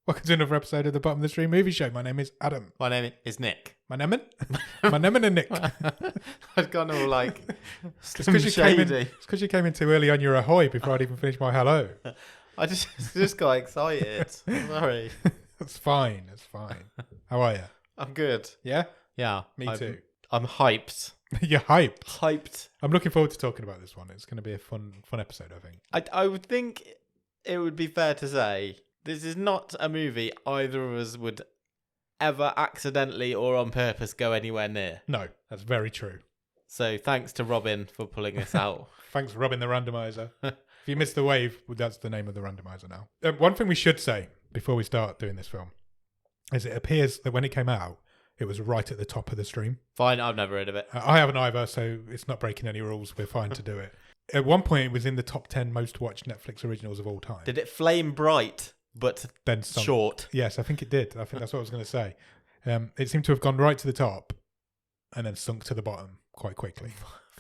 Welcome to another episode of the Bottom of the Stream Movie Show. My name is Adam. My name is Nick. My name and Nick. I've gone all like It's because you came in too early on your ahoy before I'd even finished my hello. I just got excited. Sorry. It's fine. How are you? I'm good. Yeah? Yeah. Me too. I'm hyped. You're hyped. Hyped. I'm looking forward to talking about this one. It's going to be a fun episode, I think. I would think it would be fair to say this is not a movie either of us would ever accidentally or on purpose go anywhere near. No, that's very true. So thanks to Robin for pulling this out. Thanks, Robin the Randomiser. If you missed the wave, that's the name of the randomiser now. One thing we should say before we start doing this film is it appears that when it came out, it was right at the top of the stream. Fine, I've never heard of it. I haven't either, so it's not breaking any rules. We're fine to do it. At one point, it was in the top 10 most watched Netflix originals of all time. Did it flame bright, but then short? Yes, I think it did. I think that's what I was going to say. It seemed to have gone right to the top and then sunk to the bottom quite quickly.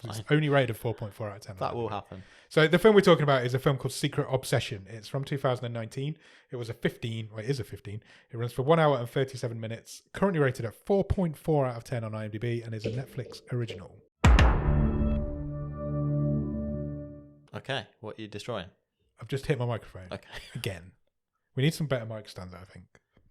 It's only rated 4.4 out of 10. That will happen. So the film we're talking about is a film called Secret Obsession. It's from 2019. It was a 15. Well, it is a 15. It runs for 1 hour and 37 minutes. Currently rated at 4.4 out of 10 on IMDb and is a Netflix original. Okay, what are you destroying? I've just hit my microphone. Okay. Again. We need some better mic stands, I think.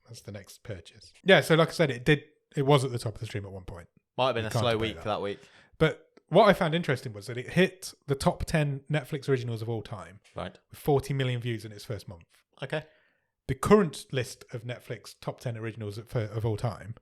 That's the next purchase. Yeah, so like I said, it was at the top of the stream at one point. Might have been a slow week that week. But what I found interesting was that it hit the top 10 Netflix originals of all time. Right. With 40 million views in its first month. Okay. The current list of Netflix top 10 originals of all time,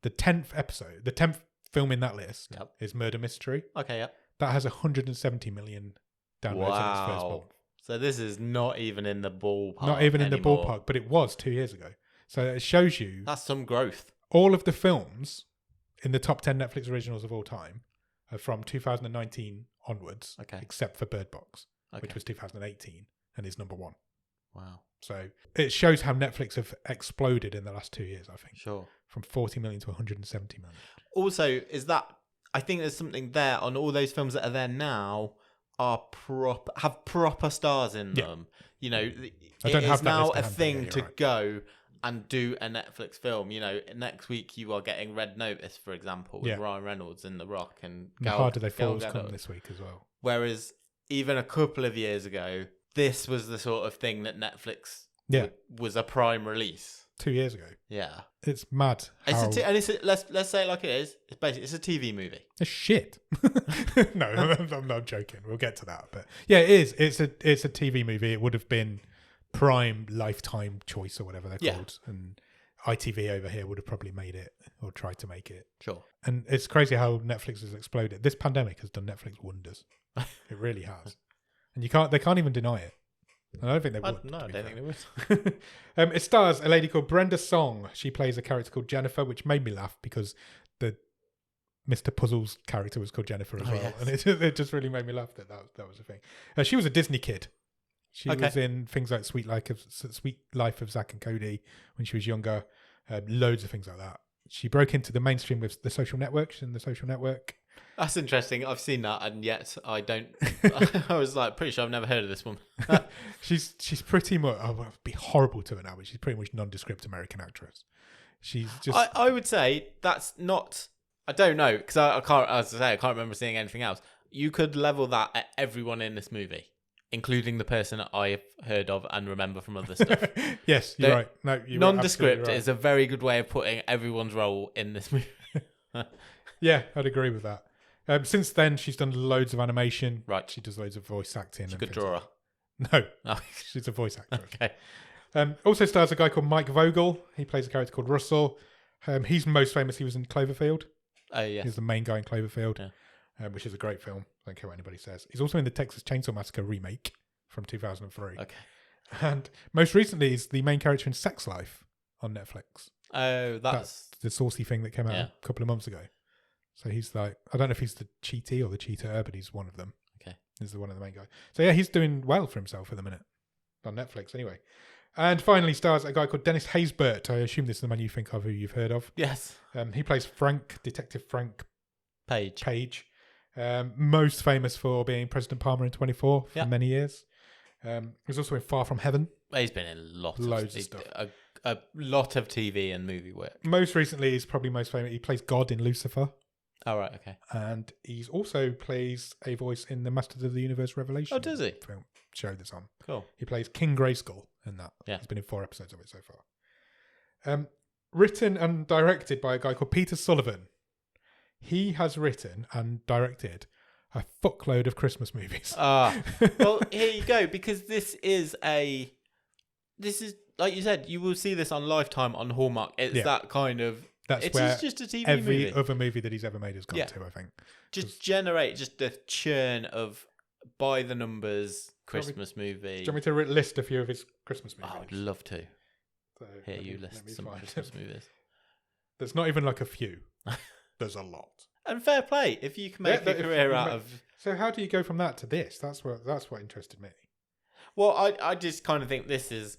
the 10th film in that list is Murder Mystery. Okay, yeah. That has 170 million downloads in its first month. So this is not even in the ballpark. Not even in anymore. the ballpark, but it was 2 years ago. So it shows you that's some growth. All of the films in the top 10 Netflix originals of all time are from 2019 onwards, except for Bird Box, which was 2018 and is number 1. Wow. So it shows how Netflix have exploded in the last 2 years, I think. Sure. From 40 million to 170 million. Also, I think there's something there on all those films that are there now have proper stars in them. You know, it is now a thing to go and do a Netflix film. You know, next week you are getting Red Notice, for example, with Ryan Reynolds and The Rock and Harder They Fall's come this week as well. Whereas even a couple of years ago, this was the sort of thing that Netflix was a prime release. 2 years ago. Yeah. It's mad. Let's say it like it is. It's a TV movie. It's shit. No, I'm not joking. We'll get to that. But yeah, it is. It's a TV movie. It would have been prime lifetime choice or whatever they're called. And ITV over here would have probably made it or tried to make it. Sure. And it's crazy how Netflix has exploded. This pandemic has done Netflix wonders. It really has. And they can't even deny it. I don't think they would. No, I don't think they would. It stars a lady called Brenda Song. She plays a character called Jennifer, which made me laugh because the Mr. Puzzle's character was called Jennifer as well. Yes. And it just really made me laugh that was a thing. She was a Disney kid. She was in things like Sweet Life of Zack and Cody when she was younger. Loads of things like that. She broke into the mainstream with The Social Network. She's in The Social Network. That's interesting. I've seen that, and yet I don't. I was like, pretty sure I've never heard of this woman. She's pretty much. Oh, it'd be horrible to her now, but she's pretty much nondescript American actress. She's just. I would say that's not. I don't know because I can't. As I say, I can't remember seeing anything else. You could level that at everyone in this movie, including the person I've heard of and remember from other stuff. Yes, you're right. No, you're nondescript right. is a very good way of putting everyone's role in this movie. Yeah, I'd agree with that. Since then, she's done loads of animation. Right. She does loads of voice acting. She's a good drawer. No, she's a voice actress. Okay. Also stars a guy called Mike Vogel. He plays a character called Russell. He's most famous. He was in Cloverfield. Oh, yes. He's the main guy in Cloverfield, which is a great film. I don't care what anybody says. He's also in the Texas Chainsaw Massacre remake from 2003. Okay. And most recently, he's the main character in Sex Life on Netflix. Oh, that's the saucy thing that came out a couple of months ago. So he's like, I don't know if he's the cheatee or the cheater, but he's one of them. Okay. He's one of the main guys. So yeah, he's doing well for himself at the minute. On Netflix anyway. And finally stars a guy called Dennis Haysbert. I assume this is the man you think of who you've heard of. Yes. He plays Detective Frank Page. Most famous for being President Palmer in 24 for many years. He was also in Far From Heaven. He's been in loads of stuff. a lot of TV and movie work. Most recently, he's probably most famous. He plays God in Lucifer. Oh, right, okay. And he's also plays a voice in the Masters of the Universe Revelation. Oh, does he? Film show that's on. Cool. He plays King Grayskull in that. Yeah. He's been in 4 episodes of it so far. Written and directed by a guy called Peter Sullivan. He has written and directed a fuckload of Christmas movies. Well, here you go, because this is like you said, you will see this on Lifetime, on Hallmark. It's that kind of. That's where just a TV every movie. other movie that he's ever made has gone to, I think. Just generate just a churn of by the numbers Christmas movie. Do you want me to list a few of his Christmas movies? I would love to. So here, you list some Christmas movies. There's not even like a few. There's a lot. And fair play if you can make a career out of. So how do you go from that to this? That's what interested me. Well, I just kind of think this is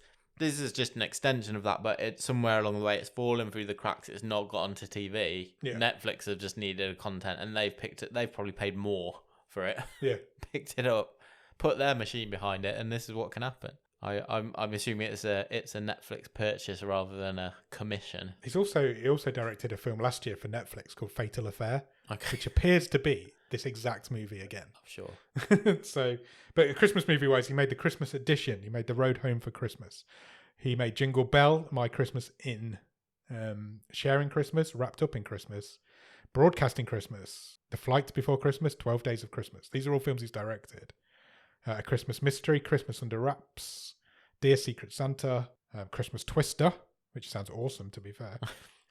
just an extension of that, but it's somewhere along the way it's fallen through the cracks. It's not got onto TV. Yeah. Netflix have just needed content, and they've picked it. They've probably paid more for it. Yeah, picked it up, put their machine behind it, and this is what can happen. I'm assuming it's a Netflix purchase rather than a commission. He also directed a film last year for Netflix called Fatal Affair, which appears to be this exact movie again. I'm sure. So, but Christmas movie wise, he made the Christmas edition. He made The Road Home for Christmas. He made Jingle Bell, My Christmas in, Sharing Christmas, Wrapped Up in Christmas, Broadcasting Christmas, The Flight Before Christmas, 12 Days of Christmas. These are all films he's directed. A Christmas Mystery, Christmas Under Wraps, Dear Secret Santa, Christmas Twister, which sounds awesome to be fair,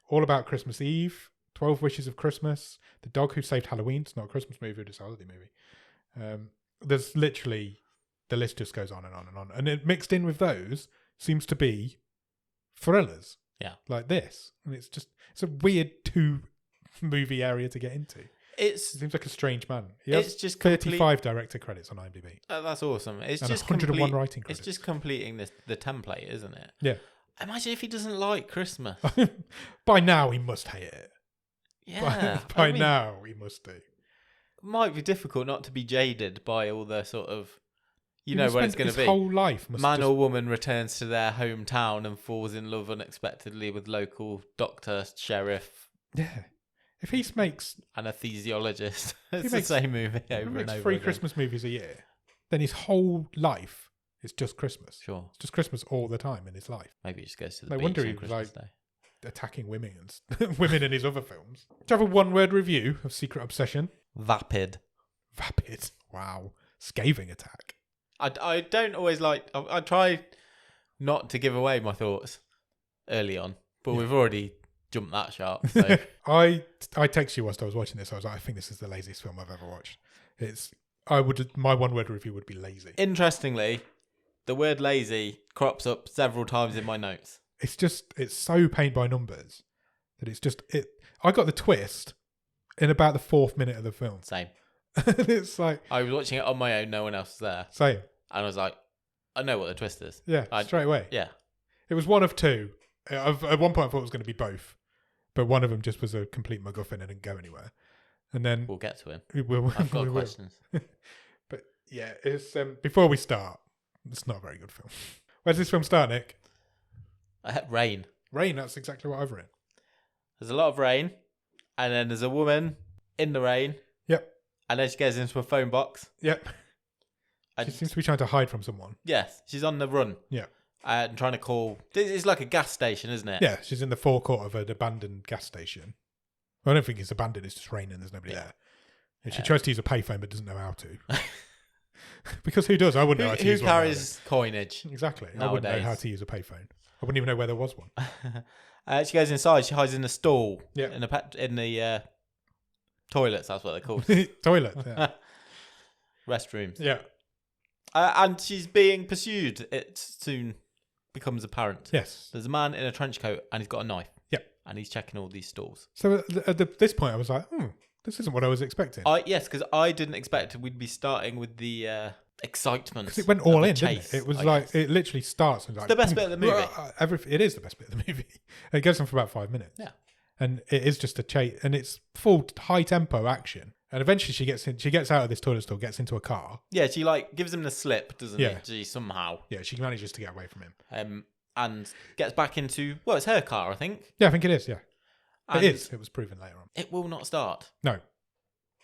All About Christmas Eve, 12 Wishes of Christmas, The Dog Who Saved Halloween. It's not a Christmas movie, it's a holiday movie. There's literally, the list just goes on and on and on. And it mixed in with those seems to be thrillers. Yeah. Like this. And it's a weird 2 movie area to get into. It seems like a strange man. He has just 35 director credits on IMDb. That's awesome. It's and just 101 writing credits. It's just completing the template, isn't it? Yeah. Imagine if he doesn't like Christmas. By now, he must hate it. Yeah. By now, he must do. It might be difficult not to be jaded by all the sort of, you know what it's going to be. His whole life man or woman returns to their hometown and falls in love unexpectedly with local doctor, sheriff. Yeah. If he makes anesthesiologist, it's the same movie over and over. 3 Christmas movies a year, then his whole life is just Christmas. Sure, it's just Christmas all the time in his life. Maybe he just goes to the beach. No wonder he was like Day. Attacking women and women in his other films. Do you have a 1-word review of Secret Obsession? Vapid. Vapid. Wow, scathing attack. I don't always like. I try not to give away my thoughts early on, but we've already jumped that shark. So. I texted you whilst I was watching this. I was like, I think this is the laziest film I've ever watched. My 1-word review would be lazy. Interestingly, the word lazy crops up several times in my notes. It's so paint by numbers that I got the twist in about the 4th minute of the film. Same. It's like I was watching it on my own, no one else was there. Same. And I was like, I know what the twist is. Yeah, straight away. Yeah. It was one of 2. At one point I thought it was going to be both. But one of them just was a complete MacGuffin and didn't go anywhere. And then we'll get to him. I've got questions. But yeah, it's before we start, it's not a very good film. Where's this film start, Nick? Rain. Rain, that's exactly what I've written. There's a lot of rain, and then there's a woman in the rain. Yep. And then she goes into a phone box. Yep. She seems to be trying to hide from someone. Yes, she's on the run. Yeah. And trying to call. It's like a gas station, isn't it? Yeah, she's in the forecourt of an abandoned gas station. Well, I don't think it's abandoned, it's just raining, there's nobody there. And she tries to use a payphone but doesn't know how to. Because who does? I wouldn't know how to use one. Who carries coinage? Exactly. Nowadays. I wouldn't know how to use a payphone. I wouldn't even know where there was one. She goes inside, she hides in the stall. Yeah. In the toilets, that's what they're called. Toilet, yeah. Restrooms. Yeah. And she's being pursued. It soon becomes apparent. Yes. There's a man in a trench coat and he's got a knife. Yep. And he's checking all these stalls. So at this point, I was like, this isn't what I was expecting. Yes, because I didn't expect we'd be starting with the excitement. Because it went all in, chase, didn't it? It was like, it literally starts. And it's the best bit of the movie. It is the best bit of the movie. It goes on for about 5 minutes. Yeah. And it is just a chase, and it's full high tempo action. And eventually she gets out of this toilet stall, gets into a car. Yeah, she gives him the slip, doesn't she? Somehow. Yeah, she manages to get away from him. and gets back into, well, it's her car, I think. Yeah, I think it is, yeah. And it is. It was proven later on. It will not start. No.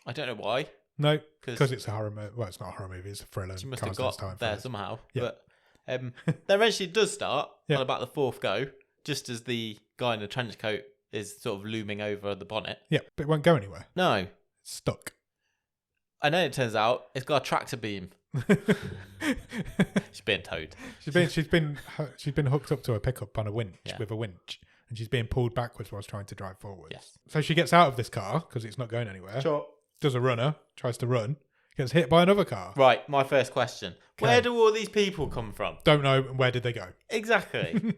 I don't know why. No, because it's a horror movie. Well, it's not a horror movie, it's a thriller. She must have got there somehow. Yeah. But then eventually it does start on about the fourth go, just as the guy in the trench coat is sort of looming over the bonnet. Yeah, but it won't go anywhere. No. It's stuck. And then it turns out it's got a tractor beam. She's being towed. She's been hooked up to a pickup on a winch with a winch, and she's being pulled backwards whilst trying to drive forwards. Yes. So she gets out of this car because it's not going anywhere. Sure. Does a runner, tries to run, gets hit by another car. Right, my first question. Okay. Where do all these people come from? Don't know. Where did they go? Exactly.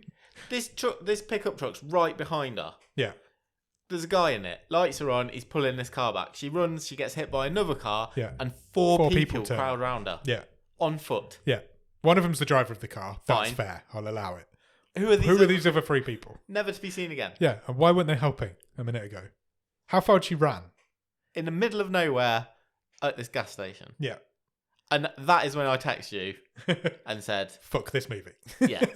This pickup truck's right behind her. Yeah. There's a guy in it. Lights are on. He's pulling this car back. She runs. She gets hit by another car. Yeah. And four people crowd around her. Yeah. On foot. Yeah. One of them's the driver of the car. That's Fine. fair. I'll allow it. Who are these other three people? Never to be seen again. Yeah. And why weren't they helping a minute ago? How far she ran? In the middle of nowhere at this gas station. Yeah. And that is when I text you and said, fuck this movie. Yeah.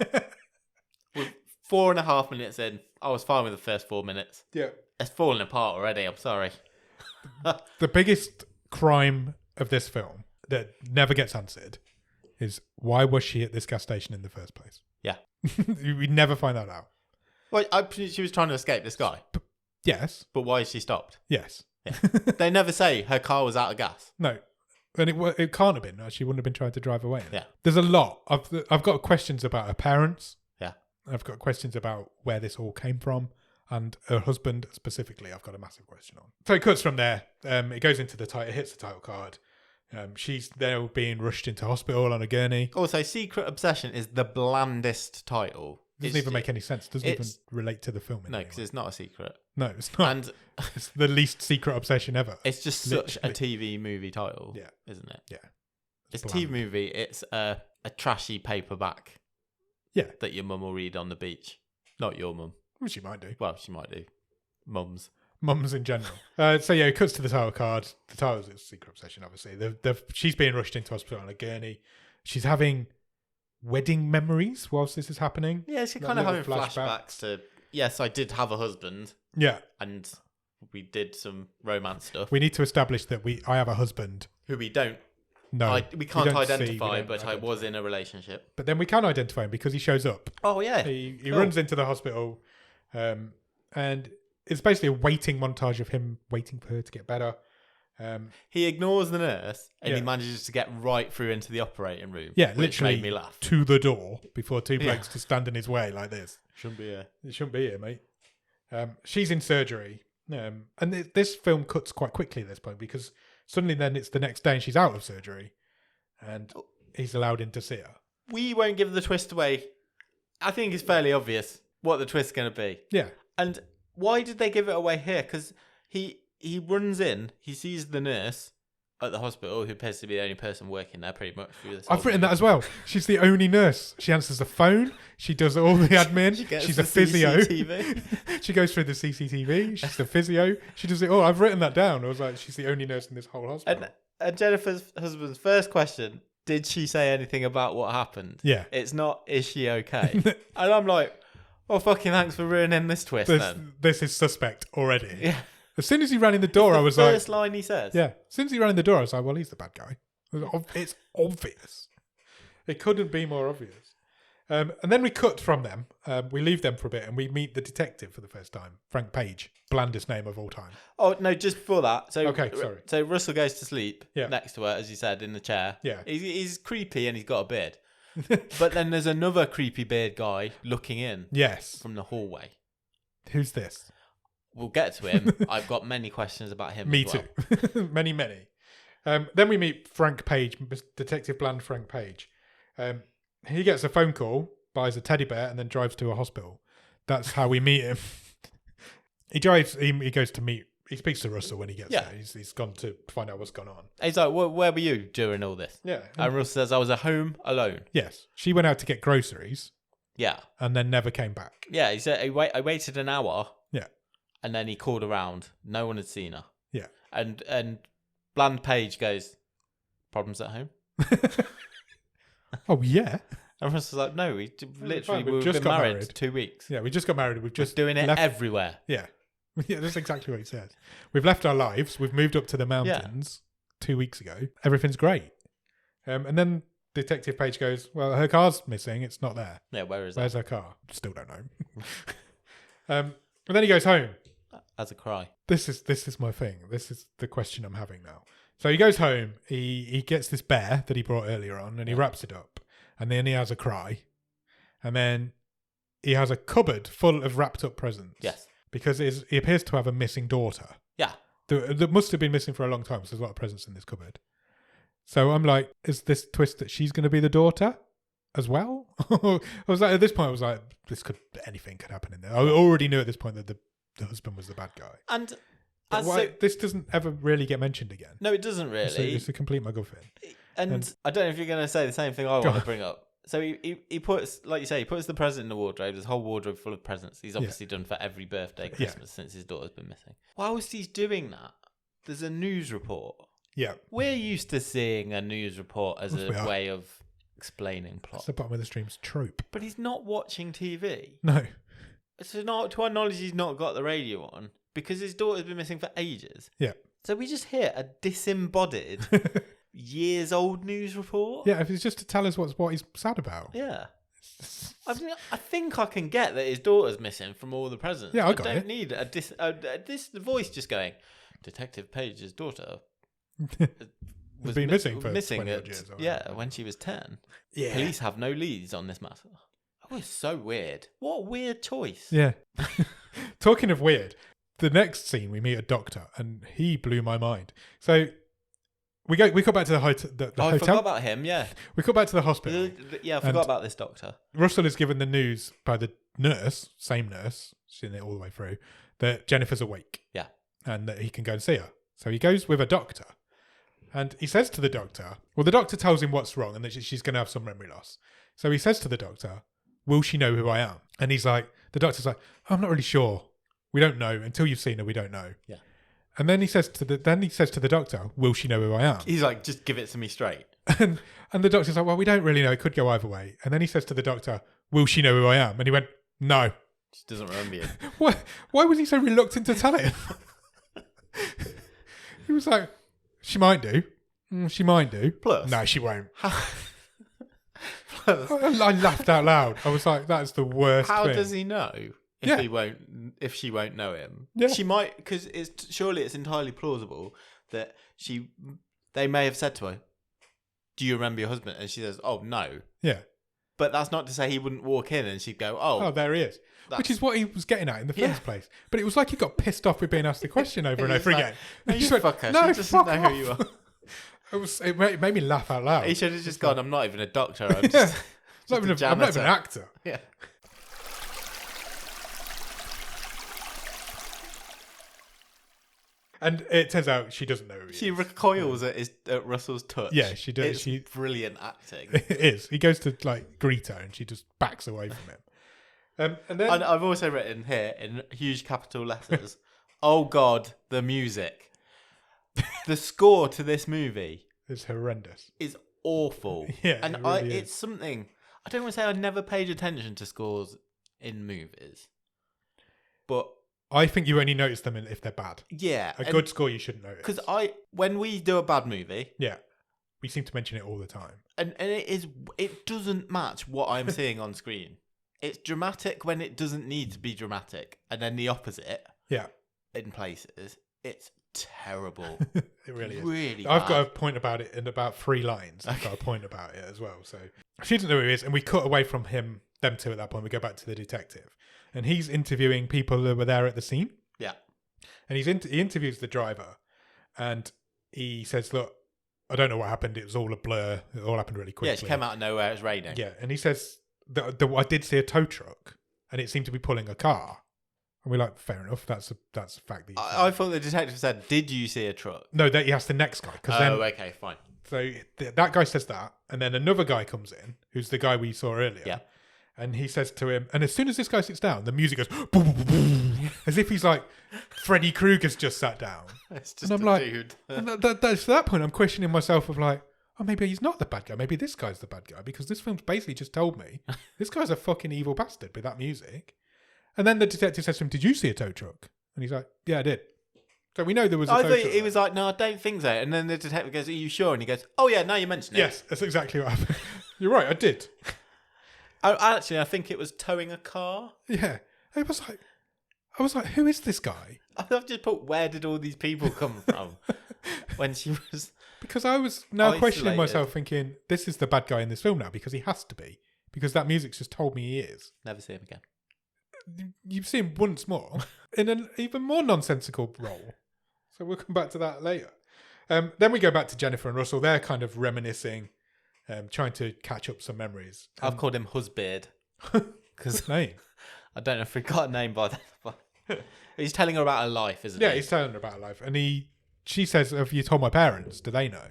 We're 4.5 minutes in. I was fine with the first 4 minutes. Yeah. It's falling apart already. I'm sorry. The biggest crime of this film that never gets answered is why was she at this gas station in the first place? Yeah. We never find that out. Well, she was trying to escape this guy. Yes. But why is she stopped? Yes. Yeah. They never say her car was out of gas. No. And it can't have been. She wouldn't have been trying to drive away. Yeah. There's a lot. I've got questions about her parents. Yeah. I've got questions about where this all came from. And her husband specifically, I've got a massive question on. So it cuts from there. It goes into the title. It hits the title card. She's there being rushed into hospital on a gurney. Also, Secret Obsession is the blandest title. Doesn't even make any sense. Doesn't even relate to the film. No, because it's not a secret. No, it's not. And it's the least secret obsession ever. It's just such a TV movie title, isn't it? Yeah. It's a TV movie. It's a trashy paperback. Yeah. That your mum will read on the beach. Not your mum. Well, she might do. Well, she might do. Mums in general. So yeah, it cuts to the title card. The title is Secret Obsession, obviously. She's being rushed into hospital on a gurney. She's having wedding memories whilst this is happening. Yeah, she's kind of having flashbacks to, yes, I did have a husband. Yeah. And we did some romance stuff. We need to establish that I have a husband. Who we don't. No. We can't identify, but I was in a relationship. But then we can identify him because he shows up. Oh, yeah. He runs into the hospital. And it's basically a waiting montage of him waiting for her to get better. He ignores the nurse and he manages to get right through into the operating room. Yeah, literally made me laugh. To the door before two blokes to stand in his way like this. Shouldn't be here. It shouldn't be here, mate. She's in surgery. And this film cuts quite quickly at this point because suddenly then it's the next day and she's out of surgery and he's allowed in to see her. We won't give the twist away. I think it's fairly obvious what the twist's going to be. Yeah. And why did they give it away here? Because he runs in, he sees the nurse at the hospital, who appears to be the only person working there pretty much through this. I've written that as well. She's the only nurse. She answers the phone. She does all the admin. She's a physio. She goes through the CCTV. She's the physio. She does it all. I've written that down. I was like, she's the only nurse in this whole hospital. And Jennifer's husband's first question, did she say anything about what happened? Yeah. It's not, is she okay? And I'm like, well, fucking thanks for ruining this twist then. This is suspect already. Yeah. As soon as he ran in the door, I was like... First line he says. Yeah. As soon as he ran in the door, I was like, well, he's the bad guy. It's obvious. It couldn't be more obvious. And then we cut from them. We leave them for a bit and we meet the detective for the first time. Frank Page. Blandest name of all time. Oh, no, just before that. So, okay, sorry. So Russell goes to sleep next to her, as you said, in the chair. Yeah. He's creepy and he's got a beard. But then there's another creepy beard guy looking in. Yes. From the hallway. Who's this? We'll get to him. I've got many questions about him. Me too. Many. Then we meet Frank Page, Detective Bland Frank Page. He gets a phone call, buys a teddy bear, and then drives to a hospital. That's how we meet him. He goes to meet. He speaks to Russell when he gets there. He's gone to find out what's gone on. He's like, where were you during all this? Yeah. And Russell says, I was at home alone. Yes. She went out to get groceries. Yeah. And then never came back. Yeah. He said, I waited an hour. Yeah. And then he called around. No one had seen her. Yeah. And Bland Page goes, problems at home? Oh, yeah. And Russ was like, no, we've just been got married 2 weeks. Yeah, we just got married. We're doing it everywhere. Yeah. Yeah, that's exactly what he says. We've left our lives. We've moved up to the mountains 2 weeks ago. Everything's great. And then Detective Page goes, well, her car's missing. It's not there. Yeah, where's her car? Still don't know. And then he goes home. As a cry. This is my thing. This is the question I'm having now. So he goes home. He gets this bear that he brought earlier on, and he wraps it up. And then he has a cry. And then he has a cupboard full of wrapped up presents. Yes. Because he appears to have a missing daughter. Yeah. That must have been missing for a long time, so there's a lot of presents in this cupboard. So I'm like, is this twist that she's going to be the daughter as well? I was like, at this point, I was like, anything could happen in there. I already knew at this point that the husband was the bad guy. And this doesn't ever really get mentioned again. No, it doesn't really. It's a complete MacGuffin. And I don't know if you're going to say the same thing I want to bring up. So he puts, like you say, he puts the present in the wardrobe. There's a whole wardrobe full of presents. He's obviously done for every birthday, Christmas since his daughter's been missing. Whilst he's doing that, there's a news report. Yeah. We're used to seeing a news report as a way of explaining plot. That's the bottom of the stream's trope. But he's not watching TV. No. So to our knowledge, he's not got the radio on because his daughter's been missing for ages. Yeah. So we just hear a disembodied... years-old news report. Yeah, if it's just to tell us what he's sad about. Yeah, I think I can get that his daughter's missing from all the presents. Yeah, I don't need this voice just going. Detective Page's daughter was been missing for 20 years. When she was 10. Yeah, police have no leads on this matter. That was so weird. What a weird choice. Yeah. Talking of weird, the next scene we meet a doctor, and he blew my mind. So. We go back to the hotel. I forgot about him, yeah. We go back to the hospital. Yeah, I forgot about this doctor. Russell is given the news by the same nurse, she's in it all the way through, that Jennifer's awake. Yeah. And that he can go and see her. So he goes with a doctor. And he says to the doctor, well, the doctor tells him what's wrong and that she's going to have some memory loss. So he says to the doctor, will she know who I am? And the doctor's like, I'm not really sure. We don't know. Until you've seen her, we don't know. Yeah. And then he says to the doctor, will she know who I am? He's like, just give it to me straight. And the doctor's like, well, we don't really know. It could go either way. And then he says to the doctor, will she know who I am? And he went, no. She doesn't remember you. Why was he so reluctant to tell him? He was like, she might do. She might do. Plus. No, she won't. I laughed out loud. I was like, that's the worst How thing. does he know? If she won't know him, she might, because surely it's entirely plausible that they may have said to her, "Do you remember your husband?" And she says, "Oh no." Yeah, but that's not to say he wouldn't walk in and she'd go, "Oh, there he is," which is what he was getting at in the first place. But it was like he got pissed off with being asked the question over and over again. No, you fucker. No, she doesn't know who you are. It made me laugh out loud. He should have just gone, "I'm not even a doctor. I'm just I'm not even an actor." Yeah. And it turns out she doesn't know who he is. She recoils at Russell's touch. Yeah, she does. It's brilliant acting. It is. He goes to greet her and she just backs away from him. And then I've also written here in huge capital letters, "Oh God, the music." The score to this movie is horrendous. Is awful. Yeah, and it's something I don't want to say I never paid attention to scores in movies, but I think you only notice them if they're bad. Yeah. A good score you shouldn't notice. Because when we do a bad movie... Yeah. We seem to mention it all the time. And it doesn't match what I'm seeing on screen. It's dramatic when it doesn't need to be dramatic. And then the opposite... Yeah. In places, it's terrible. It really is. Really I've bad. got a point about it in about 3 lines. I've got a point about it as well. So she doesn't know who he is. And we cut away from them two at that point. We go back to the detective. And he's interviewing people who were there at the scene. Yeah. And he interviews the driver. And he says, look, I don't know what happened. It was all a blur. It all happened really quickly. Yeah, she came out of nowhere. It was raining. Yeah. And he says, I did see a tow truck. And it seemed to be pulling a car. And we're like, fair enough. That's a fact. That I thought the detective said, did you see a truck? No, that he asked the next guy. Okay, fine. So that guy says that. And then another guy comes in, who's the guy we saw earlier. Yeah. And he says to him, and as soon as this guy sits down, the music goes boom, boom, boom, boom, as if he's like Freddy Krueger's just sat down. It's just and I'm like, dude. and at that point, I'm questioning myself of like, oh, maybe he's not the bad guy. Maybe this guy's the bad guy, because this film's basically just told me this guy's a fucking evil bastard with that music. And then the detective says to him, did you see a tow truck? And he's like, yeah, I did. So we know there was a tow truck. He was like, no, I don't think so. And then the detective goes, are you sure? And he goes, oh yeah, now you mention it. Yes, that's exactly what happened. You're right, I did. I think it was towing a car. Yeah. I was like, who is this guy? I've just put, where did all these people come from? When she was... Because I was now isolated. Questioning myself, thinking, this is the bad guy in this film now, because he has to be. Because that music's just told me he is. Never see him again. You see him once more in an even more nonsensical role. So we'll come back to that later. Then we go back to Jennifer and Russell. They're kind of reminiscing, trying to catch up some memories. I've called him Husbeard. His name? I don't know if we got a name by that. He's telling her about her life, isn't he? Yeah, he's telling her about her life. And she says, have you told my parents? Do they know?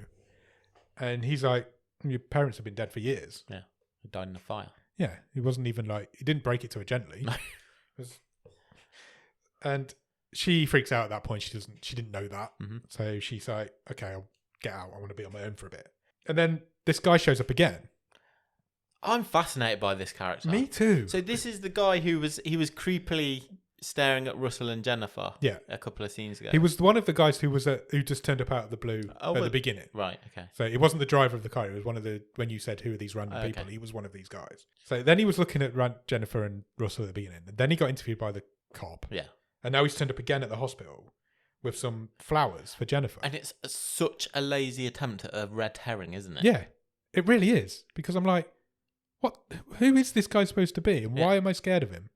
And he's like, your parents have been dead for years. Yeah, he died in a fire. Yeah, he wasn't even like, he didn't break it to her gently. And she freaks out at that point. She didn't know that. Mm-hmm. So she's like, okay, I'll get out. I want to be on my own for a bit. And then this guy shows up again. I'm fascinated by this character. Me too. So this is the guy who was creepily staring at Russell and Jennifer. Yeah. A couple of scenes ago. He was one of the guys who just turned up out of the blue at the beginning. Right. Okay. So it wasn't the driver of the car. It was one of the, when you said who are these random people, he was one of these guys. So then he was looking at Jennifer and Russell at the beginning, and then he got interviewed by the cop. Yeah. And now he's turned up again at the hospital with some flowers for Jennifer. And it's such a lazy attempt at a red herring, isn't it? Yeah, it really is. Because I'm like, what? Who is this guy supposed to be? And why am I scared of him?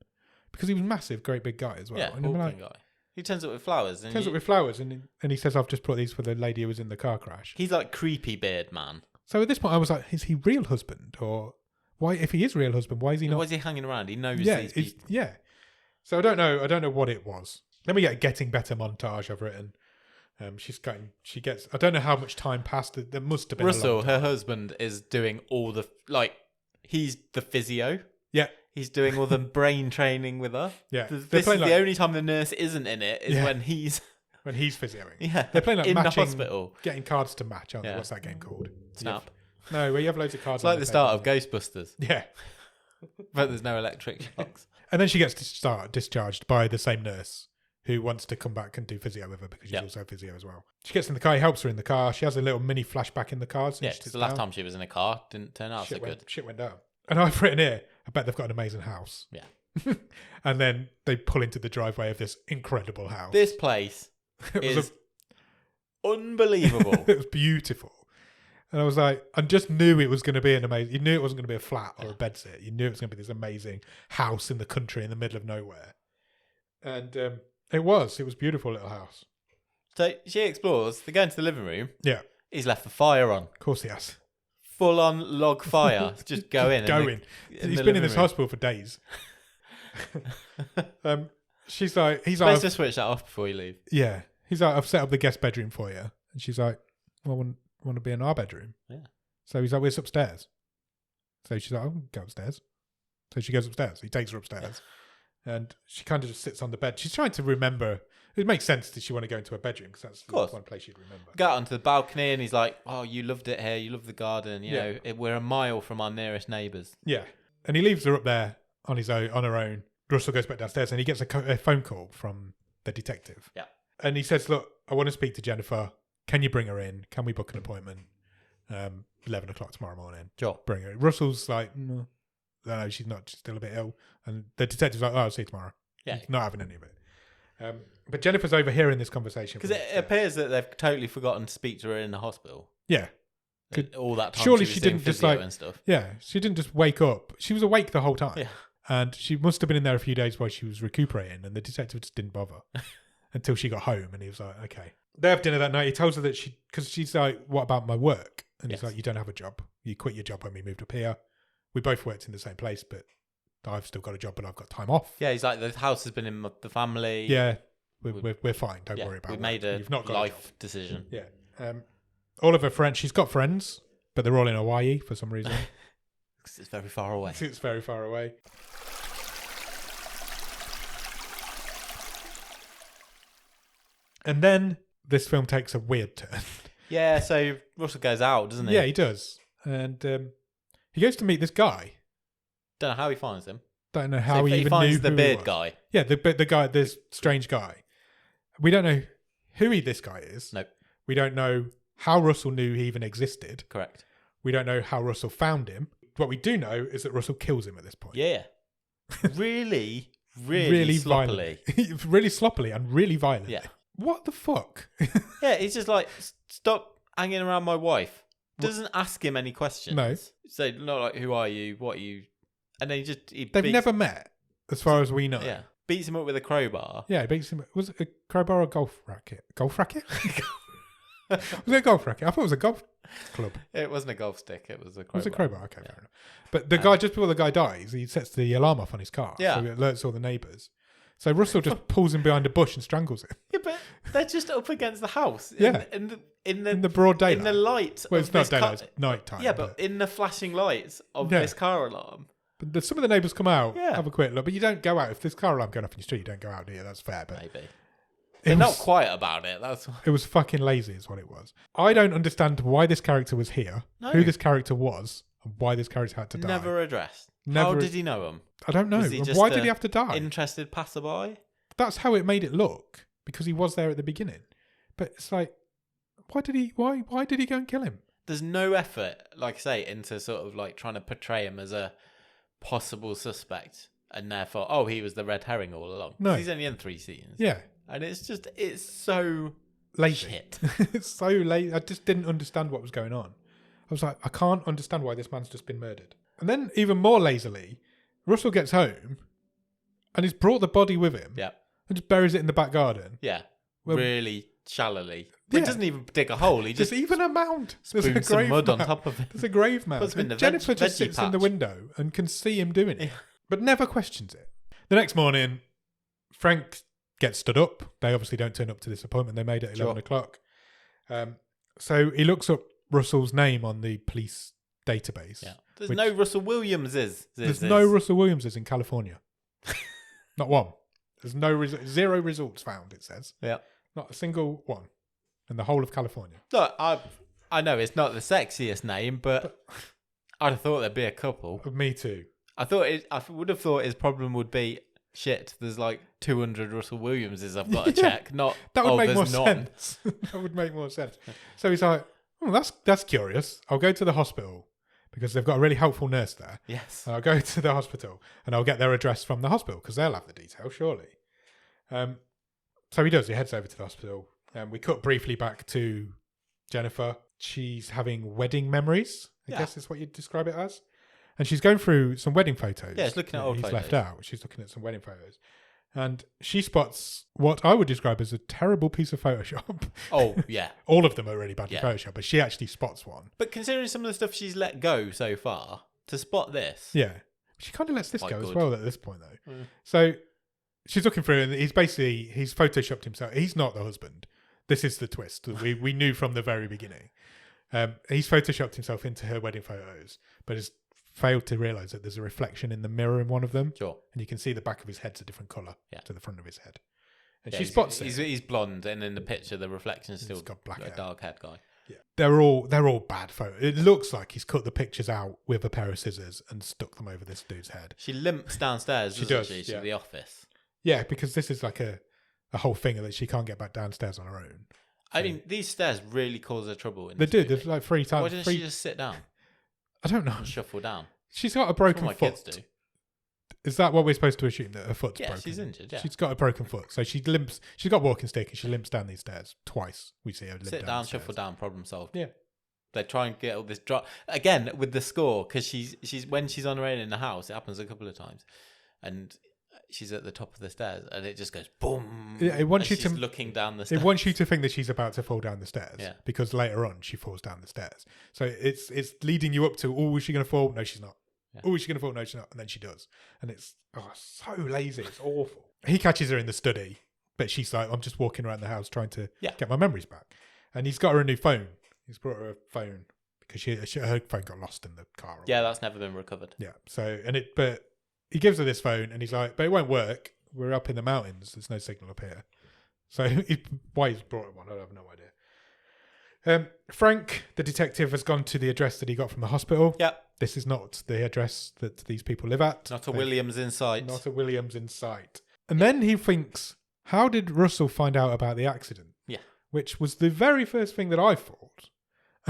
Because he was massive, great big guy as well. Yeah, and I'm like, guy. He turns up with flowers. And he says, I've just brought these for the lady who was in the car crash. He's like creepy beard man. So at this point I was like, is he real husband? Or why, if he is real husband, why is he not? Why is he hanging around? He knows these people. Yeah. So I don't know what it was. Then we get a getting better montage I've written. She gets, I don't know how much time passed. There must have been Russell, her husband, is doing all the, he's the physio. Yeah. He's doing all the brain training with her. Yeah. This is the only time the nurse isn't in it, is when he's... When he's physioing. Yeah. They're playing in matching, the hospital. Getting cards to match, aren't they? What's that game called? Snap. No, where you have loads of cards. It's like the start of Ghostbusters. Yeah. But there's no electric shocks. And then she gets discharged by the same nurse who wants to come back and do physio with her because she's also a physio as well. She gets in the car, he helps her in the car. She has a little mini flashback in the car. Yeah, it's the last time she was in a car. Didn't turn out so good. Shit went down. And I've written here, I bet they've got an amazing house. Yeah. And then they pull into the driveway of this incredible house. This place is unbelievable. It was beautiful. And I was like, I just knew it was going to be an amazing... You knew it wasn't going to be a flat or a bedsit. You knew it was going to be this amazing house in the country in the middle of nowhere. And it was a beautiful little house. So she explores. They go into the living room. Yeah. He's left the fire on. Of course he has. Full on log fire. Just go in. He's been in this hospital for days. She's like... He's supposed to switch that off before you leave. Yeah. He's like, I've set up the guest bedroom for you. And she's like, well, I want to be in our bedroom. Yeah. So he's like, we're upstairs. So she's like, I'll go upstairs. So she goes upstairs. He takes her upstairs. Yeah. And she kind of just sits on the bed. She's trying to remember. It makes sense that she want to go into her bedroom because that's the one place she'd remember. Got onto the balcony and he's like, oh, you loved it here. You loved the garden. You know, we're a mile from our nearest neighbours. Yeah. And he leaves her up there on her own. Russell goes back downstairs and he gets a phone call from the detective. Yeah. And he says, look, I want to speak to Jennifer. Can you bring her in? Can we book an appointment? 11 o'clock tomorrow morning. Sure. Bring her in. Russell's like, no, she's not. She's still a bit ill. And the detective's like, I'll see you tomorrow. Yeah. Not having any of it. But Jennifer's overhearing this conversation. Because it appears that they've totally forgotten to speak to her in the hospital. Yeah. All that time surely she she didn't just and stuff. Yeah. She didn't just wake up. She was awake the whole time. Yeah. And she must have been in there a few days while she was recuperating. And the detective just didn't bother until she got home. And he was like, okay. They have dinner that night. He tells her that because she's like, what about my work? And he's like, you don't have a job. You quit your job when we moved up here. We both worked in the same place, but I've still got a job, but I've got time off. Yeah, he's like, the house has been in the family. Yeah, we're fine. Don't worry about it. We made a life decision. Yeah. All of her friends, she's got friends, but they're all in Hawaii for some reason. Because it's very far away. It's very far away. And then this film takes a weird turn. Yeah, so Russell goes out, doesn't he? Yeah, he does. And he goes to meet this guy. Don't know how he finds him. Don't know how he even finds knew the who beard he was. guy. Yeah, the guy, this strange guy. We don't know who this guy is. Nope. We don't know how Russell knew he even existed. Correct. We don't know how Russell found him. What we do know is that Russell kills him at this point. Yeah. really, really sloppily. Really sloppily and really violently. Yeah. What the fuck? Yeah, he's just like, stop hanging around my wife. Doesn't ask him any questions. No. So, not like, who are you? What are you? And then They've never met, as far as we know. Yeah. Beats him up with a crowbar. Yeah, he beats him. Was it a crowbar or a golf racket? Golf racket? Was it a golf racket? I thought it was a golf club. It wasn't a golf stick. It was a crowbar. Was it a crowbar? Okay, fair enough. But the guy, just before the guy dies, he sets the alarm off on his car. Yeah. So it alerts all the neighbours. So Russell just pulls him behind a bush and strangles him. Yeah, but they're just up against the house. In the broad daylight. In the light. Well, it's not daylight, it's night time. Yeah, but in the flashing lights of this car alarm. But some of the neighbours come out, have a quick look. But you don't go out. If there's car alarm going off in your street, you don't go out here. That's fair. But maybe. They're not quiet about it. It was fucking lazy is what it was. I don't understand why this character was here, who this character was, and why this character had to die. Never addressed. How did he know him? I don't know. Why did he have to die? Interested passerby? That's how it made it look, because he was there at the beginning. But it's like, why did he go and kill him? There's no effort, like I say, into sort of like trying to portray him as a possible suspect, and therefore, he was the red herring all along. No, he's only in 3 scenes. Yeah, and it's so lazy. Shit. It's so lazy. I just didn't understand what was going on. I was like, I can't understand why this man's just been murdered. And then, even more lazily, Russell gets home, and he's brought the body with him. Yeah, and just buries it in the back garden. Yeah, really shallowly. He doesn't even dig a hole. He just even a mound. There's a grave mud on top of it. There's a grave mound. And Jennifer just sits in the window and can see him doing it, but never questions it. The next morning, Frank gets stood up. They obviously don't turn up to this appointment they made at 11 o'clock. So he looks up Russell's name on the police database. Yeah. There's no Russell Williamses. There's no Russell Williamses in California. Not one. There's zero results found, it says. Yeah. Not a single one in the whole of California. Look, I know it's not the sexiest name, but I'd have thought there'd be a couple. Me too. I would have thought his problem would be, shit, there's like 200 Russell Williamses I've got to check. Not that would make more none. sense. That would make more sense. So he's like, that's curious. I'll go to the hospital because they've got a really helpful nurse there. Yes. I'll go to the hospital and I'll get their address from the hospital because they'll have the details, surely. So he does. He heads over to the hospital. We cut briefly back to Jennifer. She's having wedding memories, I guess is what you'd describe it as. And she's going through some wedding photos. Yeah, she's looking at old photos. He's left out. She's looking at some wedding photos. And she spots what I would describe as a terrible piece of Photoshop. Oh, yeah. All of them are really badly Photoshopped, but she actually spots one. But considering some of the stuff she's let go so far, to spot this... Yeah. She kind of lets this go as well at this point, though. Mm. So she's looking through, and he's Photoshopped himself. He's not the husband. This is the twist that we knew from the very beginning. He's Photoshopped himself into her wedding photos, but has failed to realise that there's a reflection in the mirror in one of them. Sure. And you can see the back of his head's a different colour to the front of his head. And she spots it. He's blonde, and in the picture, the reflection's still got black hair. Dark-haired guy. Yeah. They're all bad photos. It looks like he's cut the pictures out with a pair of scissors and stuck them over this dude's head. She limps downstairs, doesn't she, to the office. Yeah, because this is like a whole thing that she can't get back downstairs on her own. I mean, these stairs really cause her trouble. They do. There's like 3 times. Why doesn't she just sit down? I don't know. And shuffle down. She's got a broken foot. Kids do. Is that what we're supposed to assume, that her foot's broken? Yeah, she's injured. Yeah. She's got a broken foot, so she limps. She's got a walking stick and she limps down these stairs twice. We see her limp sit down, shuffle down, problem solved. Yeah. They try and get all this drop again with the score, because she's when she's on her own in the house, it happens a couple of times, and she's at the top of the stairs, and it just goes boom. Yeah, it wants you to looking down the stairs. It wants you to think that she's about to fall down the stairs. Yeah. Because later on she falls down the stairs. So it's leading you up to, oh, is she going to fall? No, she's not. Yeah. Oh, is she going to fall? No, she's not. And then she does. And it's so lazy. It's awful. He catches her in the study, but she's like, I'm just walking around the house trying to get my memories back. And he's got her a new phone. He's brought her a phone because her phone got lost in the car. Yeah, that's never been recovered. Yeah. So, but he gives her this phone and he's like, but it won't work. We're up in the mountains. There's no signal up here. So why he's brought her one, I have no idea. Frank, the detective, has gone to the address that he got from the hospital. Yep. This is not the address that these people live at. Not a Williams in sight. Not a Williams in sight. And then he thinks, how did Russell find out about the accident? Yeah. Which was the very first thing that I thought.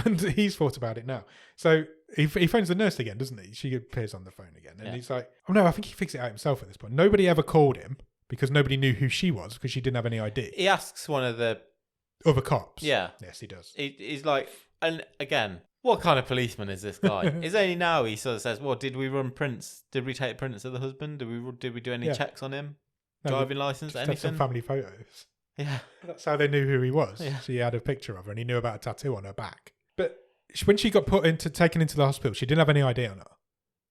And he's thought about it now. So he phones the nurse again, doesn't he? She appears on the phone again. And he's like, oh no, I think he fixed it out himself at this point. Nobody ever called him because nobody knew who she was because she didn't have any ID. He asks one of the other cops. Yeah. Yes, he does. He's like, and again, what kind of policeman is this guy? It's only now he sort of says, well, did we run prints? Did we take prints of the husband? Did we do any checks on him? No, driving license, anything? Some family photos. Yeah. That's how they knew who he was. Yeah. She had a picture of her and he knew about a tattoo on her back. But when she got taken into the hospital, she didn't have any idea on her.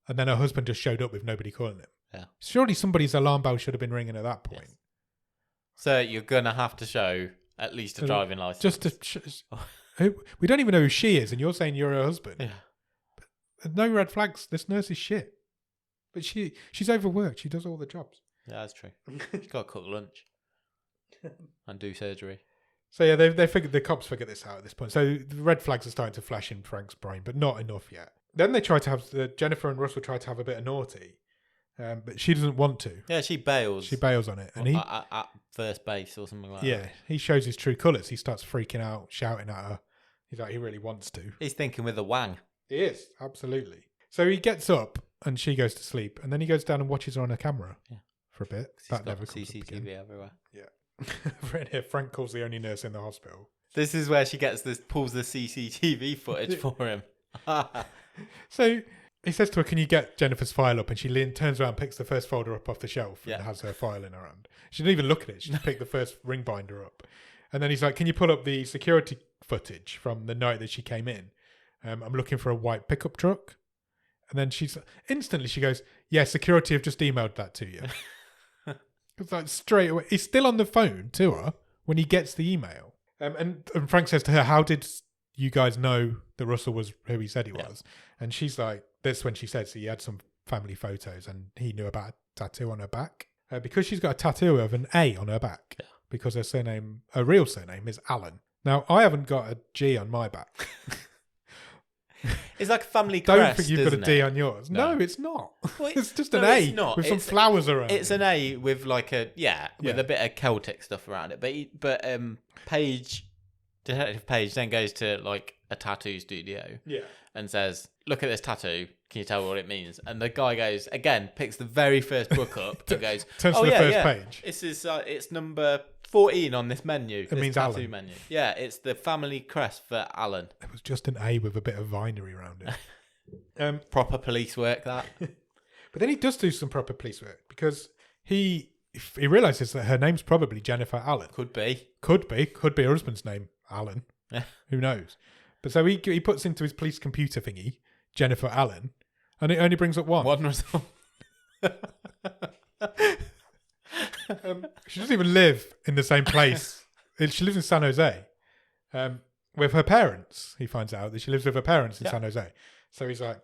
And then her husband just showed up with nobody calling him. Yeah. Surely somebody's alarm bell should have been ringing at that point. Yes. So you're going to have to show at least a driving license. Just to... we don't even know who she is, and you're saying you're her husband. Yeah. But no red flags. This nurse is shit. But she's overworked. She does all the jobs. Yeah, that's true. She's got to cook lunch and do surgery. So yeah, the cops figure this out at this point. So the red flags are starting to flash in Frank's brain, but not enough yet. Then they try to have Jennifer and Russell try to have a bit of naughty, but she doesn't want to. Yeah, she bails. She bails on it, and he at first base or something like that. Yeah, he shows his true colours. He starts freaking out, shouting at her. He's like, he really wants to. He's thinking with a wang. He is, absolutely. So he gets up and she goes to sleep, and then he goes down and watches her on a camera for a bit. That never comes CCTV everywhere. Yeah. Right here, Frank calls the only nurse in the hospital. This is where she pulls the CCTV footage for him. So he says to her, can you get Jennifer's file up? And she turns around, picks the first folder up off the shelf and has her file in her hand. She didn't even look at it. She just picked the first ring binder up. And then he's like, can you pull up the security footage from the night that she came in? I'm looking for a white pickup truck. And then she goes, yeah, security have just emailed that to you. It's like straight away. He's still on the phone to her when he gets the email. And Frank says to her, how did you guys know that Russell was who he said he was? And she's like, this when she says he had some family photos and he knew about a tattoo on her back. Because she's got a tattoo of an A on her back. Yeah. Because her real surname is Allen. Now, I haven't got a G on my back. It's like a family crest. Don't think you've got a D on yours. No, it's not. Well, it's just an A with some flowers around. It's an A with like a with a bit of Celtic stuff around it. But Detective Page then goes to like a tattoo studio. Yeah. And says, "Look at this tattoo. Can you tell what it means?" And the guy goes again, picks the very first book up and goes, turns to the first page. This is it's number 14 on this menu. It means tattoo Alan. Menu. Yeah, it's the family crest for Alan. It was just an A with a bit of vinery around it. Proper police work, that. But then he does do some proper police work because he realises that her name's probably Jennifer Allen. Could be her husband's name, Alan. Yeah. Who knows? But so he puts into his police computer thingy Jennifer Allen, and it only brings up one result. She doesn't even live in the same place. She lives in San Jose with her parents. He finds out that she lives with her parents in San Jose. So he's like,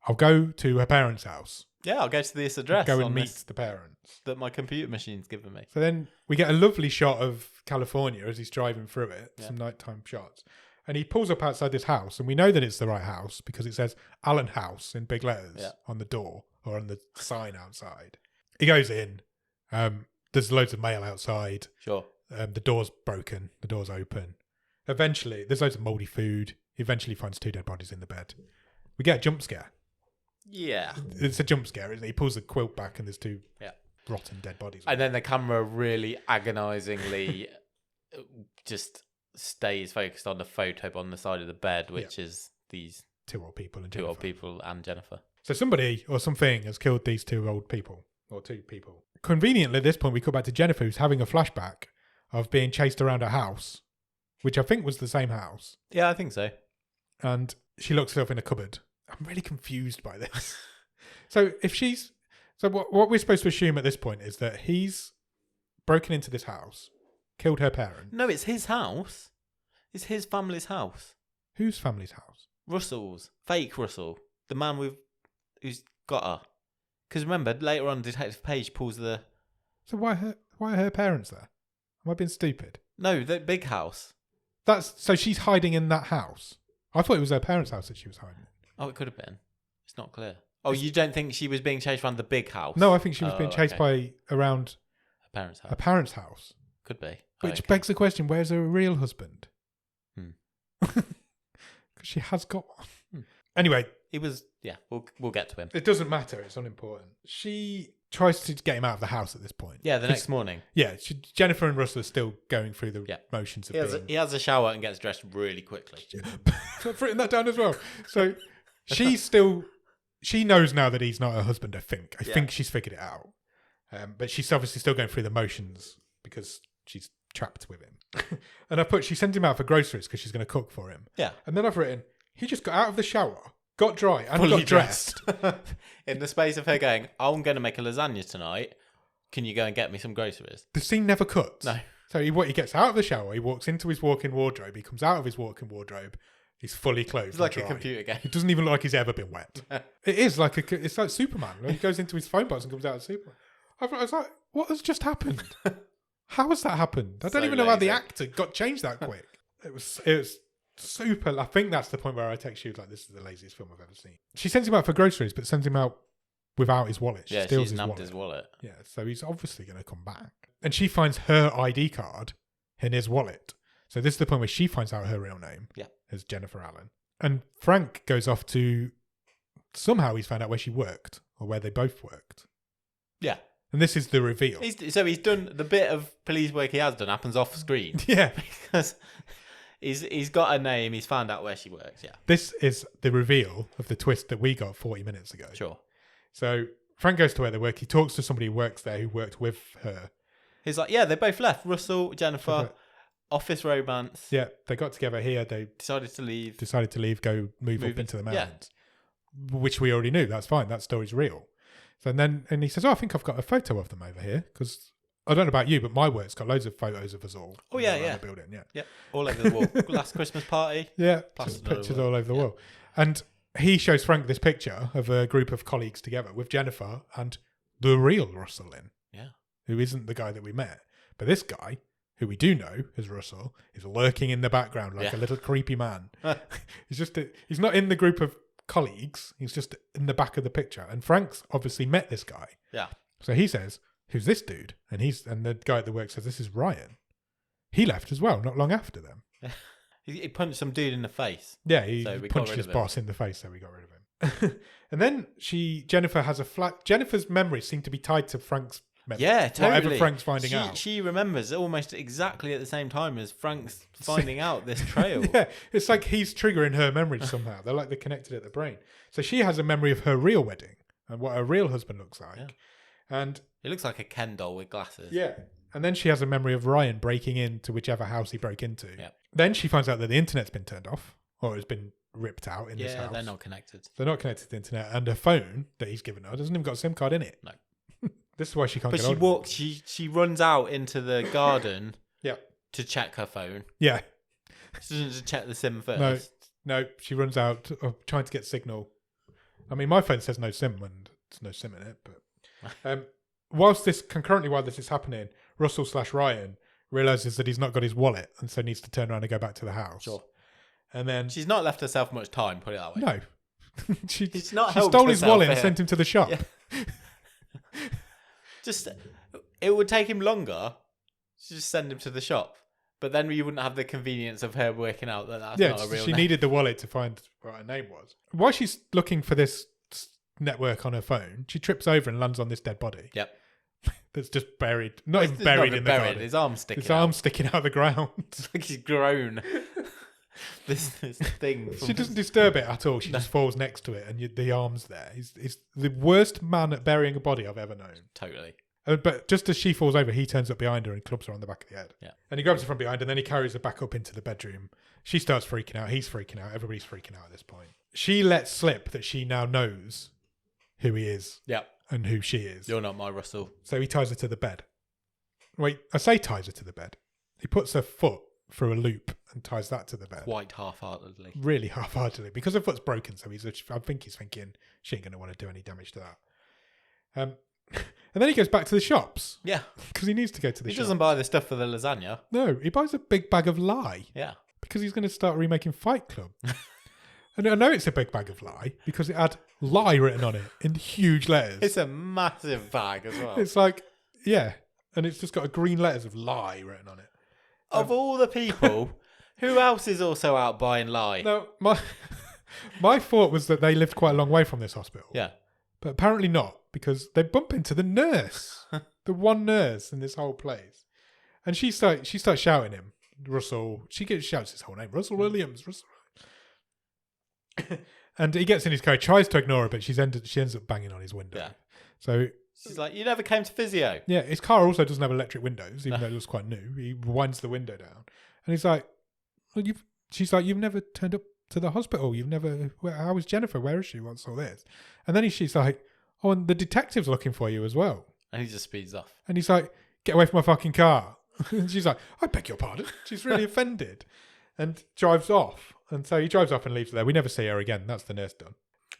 I'll go to her parents' house. Yeah, I'll go to this address. Go and meet the parents. That my computer machine's given me. So then we get a lovely shot of California as he's driving through it. Some nighttime shots. And he pulls up outside this house, and we know that it's the right house because it says Allen House in big letters on the door or on the sign outside. He goes in. There's loads of mail outside. Sure. The door's broken. The door's open. Eventually, there's loads of mouldy food. He eventually finds 2 dead bodies in the bed. We get a jump scare. Yeah. It's a jump scare, isn't it? He pulls the quilt back and there's 2 rotten dead bodies. And then the camera really agonisingly just stays focused on the photo on the side of the bed, which is these 2 old people and Jennifer. So somebody or something has killed these 2 old people or 2 people. Conveniently, at this point, we come back to Jennifer, who's having a flashback of being chased around a house, which I think was the same house. Yeah, I think so. And she locks herself in a cupboard. I'm really confused by this. So what we're supposed to assume at this point is that he's broken into this house, killed her parents. No, it's his house. It's his family's house. Whose family's house? Russell's. Fake Russell. The man who's got her. Because remember, later on, Detective Page pulls the... So why are her parents there? Am I being stupid? No, the big house. So she's hiding in that house. I thought it was her parents' house that she was hiding in. Oh, it could have been. It's not clear. Oh, you don't think she was being chased around the big house? No, I think she was being chased around her parents' house. Her parents' house. Could be. Which begs the question, where's her real husband? Because she has got one. Anyway. He was, we'll get to him. It doesn't matter, it's unimportant. She tries to get him out of the house at this point. Yeah, the next morning. Yeah, Jennifer and Russell are still going through the motions of he has a shower and gets dressed really quickly. I've written that down as well. So she knows now that he's not her husband, I think. I think she's figured it out. But she's obviously still going through the motions because she's trapped with him. And she sends him out for groceries because she's going to cook for him. Yeah. And then I've written, he just got out of the shower, got dry, and fully got dressed. In the space of her going, I'm going to make a lasagna tonight. Can you go and get me some groceries? The scene never cuts. No. So he gets out of the shower, he walks into his walk-in wardrobe, he comes out of his walk-in wardrobe, he's fully clothed. It's like a computer game. It doesn't even look like he's ever been wet. It is like it's like Superman. He goes into his phone box and comes out as Superman. I was like, what has just happened? How has that happened? I don't even know how the actor got changed that quick. It was super. I think that's the point where I text you like, this is the laziest film I've ever seen. She sends him out for groceries, but sends him out without his wallet. She steals his wallet. Yeah, so he's obviously going to come back. And she finds her ID card in his wallet. So this is the point where she finds out her real name as Jennifer Allen. And Frank goes off to, somehow he's found out where she worked, or where they both worked. Yeah. And this is the reveal. So he's done, the bit of police work he has done happens off screen. Yeah. Because he's got a name, he's found out where she works, yeah. This is the reveal of the twist that we got 40 minutes ago. Sure. So Frank goes to where they work. He talks to somebody who works there who worked with her. He's like, they both left. Russell, Jennifer, office romance. Yeah, they got together here. They decided to leave, go move up into the mountains, which we already knew. That's fine. That story's real. So and he says, I think I've got a photo of them over here because I don't know about you, but my work's got loads of photos of us all. Oh, yeah. The building, yeah. All over the wall. Last Christmas party. Yeah, pictures all over the wall. And he shows Frank this picture of a group of colleagues together with Jennifer and the real Russell in. Yeah. Who isn't the guy that we met. But this guy, who we do know as Russell, is lurking in the background like a little creepy man. He's not in the group of colleagues. He's just in the back of the picture. And Frank's obviously met this guy. Yeah. So he says, who's this dude? And the guy at the work says, this is Ryan. He left as well, not long after them. He punched some dude in the face. Yeah, he punched his boss in the face, so we got rid of him. And then Jennifer has a flat. Jennifer's memories seem to be tied to Frank's memory. Yeah, totally. Whatever Frank's finding out. She remembers almost exactly at the same time as Frank's finding out this trail. Yeah, it's like he's triggering her memories somehow. They're connected at the brain. So she has a memory of her real wedding and what her real husband looks like. Yeah. And it looks like a Ken doll with glasses. Yeah. And then she has a memory of Ryan breaking into whichever house he broke into. Yeah. Then she finds out that the internet's been turned off or has been ripped out in this house. Yeah, they're not connected. They're not connected to the internet. And her phone that he's given her doesn't even got a SIM card in it. No. This is why she can't get hold of it. She runs out into the garden to check her phone. Yeah. She doesn't check the SIM first. No, she runs out trying to get signal. I mean, my phone says no SIM and there's no SIM in it, but while this is happening, Russell/Ryan realizes that he's not got his wallet and so needs to turn around and go back to the house. Sure. And then she's not left herself much time, put it that way. No. she stole his wallet and sent him to the shop. Yeah. It would take him longer to just send him to the shop. But then you wouldn't have the convenience of her working out that that's not a real name. She needed the wallet to find what her name was. While she's looking for this network on her phone, she trips over and lands on this dead body. Yep. That's just buried. Not even buried in the garden. His arm's sticking out. His arm's sticking out of the ground. It's like he's grown. this thing. She doesn't disturb it at all. She just falls next to it and the arm's there. He's the worst man at burying a body I've ever known. Totally. But just as she falls over, he turns up behind her and clubs her on the back of the head. Yeah. And he grabs her from behind and then he carries her back up into the bedroom. She starts freaking out. He's freaking out. Everybody's freaking out at this point. She lets slip that she now knows who he is. Yeah. And who she is. You're not my Russell. So he ties her to the bed. Wait, I say ties her to the bed. He puts her foot through a loop and ties that to the bed. Quite half-heartedly. Really half-heartedly. Because her foot's broken, so I think he's thinking she ain't going to want to do any damage to that. And then he goes back to the shops. Yeah. Because he needs to go to the shops. He doesn't buy the stuff for the lasagna. No, he buys a big bag of lye. Yeah. because he's going to start remaking Fight Club. And I know it's a big bag of lie because it had lie written on it in huge letters. It's a massive bag as well. It's like, yeah. And it's just got a green letters of lie written on it. Of all the people, who else is also out buying lie? No, my thought was that they lived quite a long way from this hospital. Yeah. But apparently not, because they bump into the nurse. The one nurse in this whole place. And she starts shouting him, Russell. She shouts his whole name, Russell Williams, Russell. And he gets in his car, he tries to ignore her, but she ends up banging on his window. Yeah. So she's like, you never came to physio. Yeah, his car also doesn't have electric windows, even though it was quite new. He winds the window down. And he's like, she's like, you've never turned up to the hospital. How is Jennifer? Where is she? What's all this? And then she's like, oh, and the detective's looking for you as well. And he just speeds off. And he's like, get away from my fucking car. And she's like, I beg your pardon. She's really offended. And drives off. And so he drives off and leaves her there. We never see her again. That's the nurse done.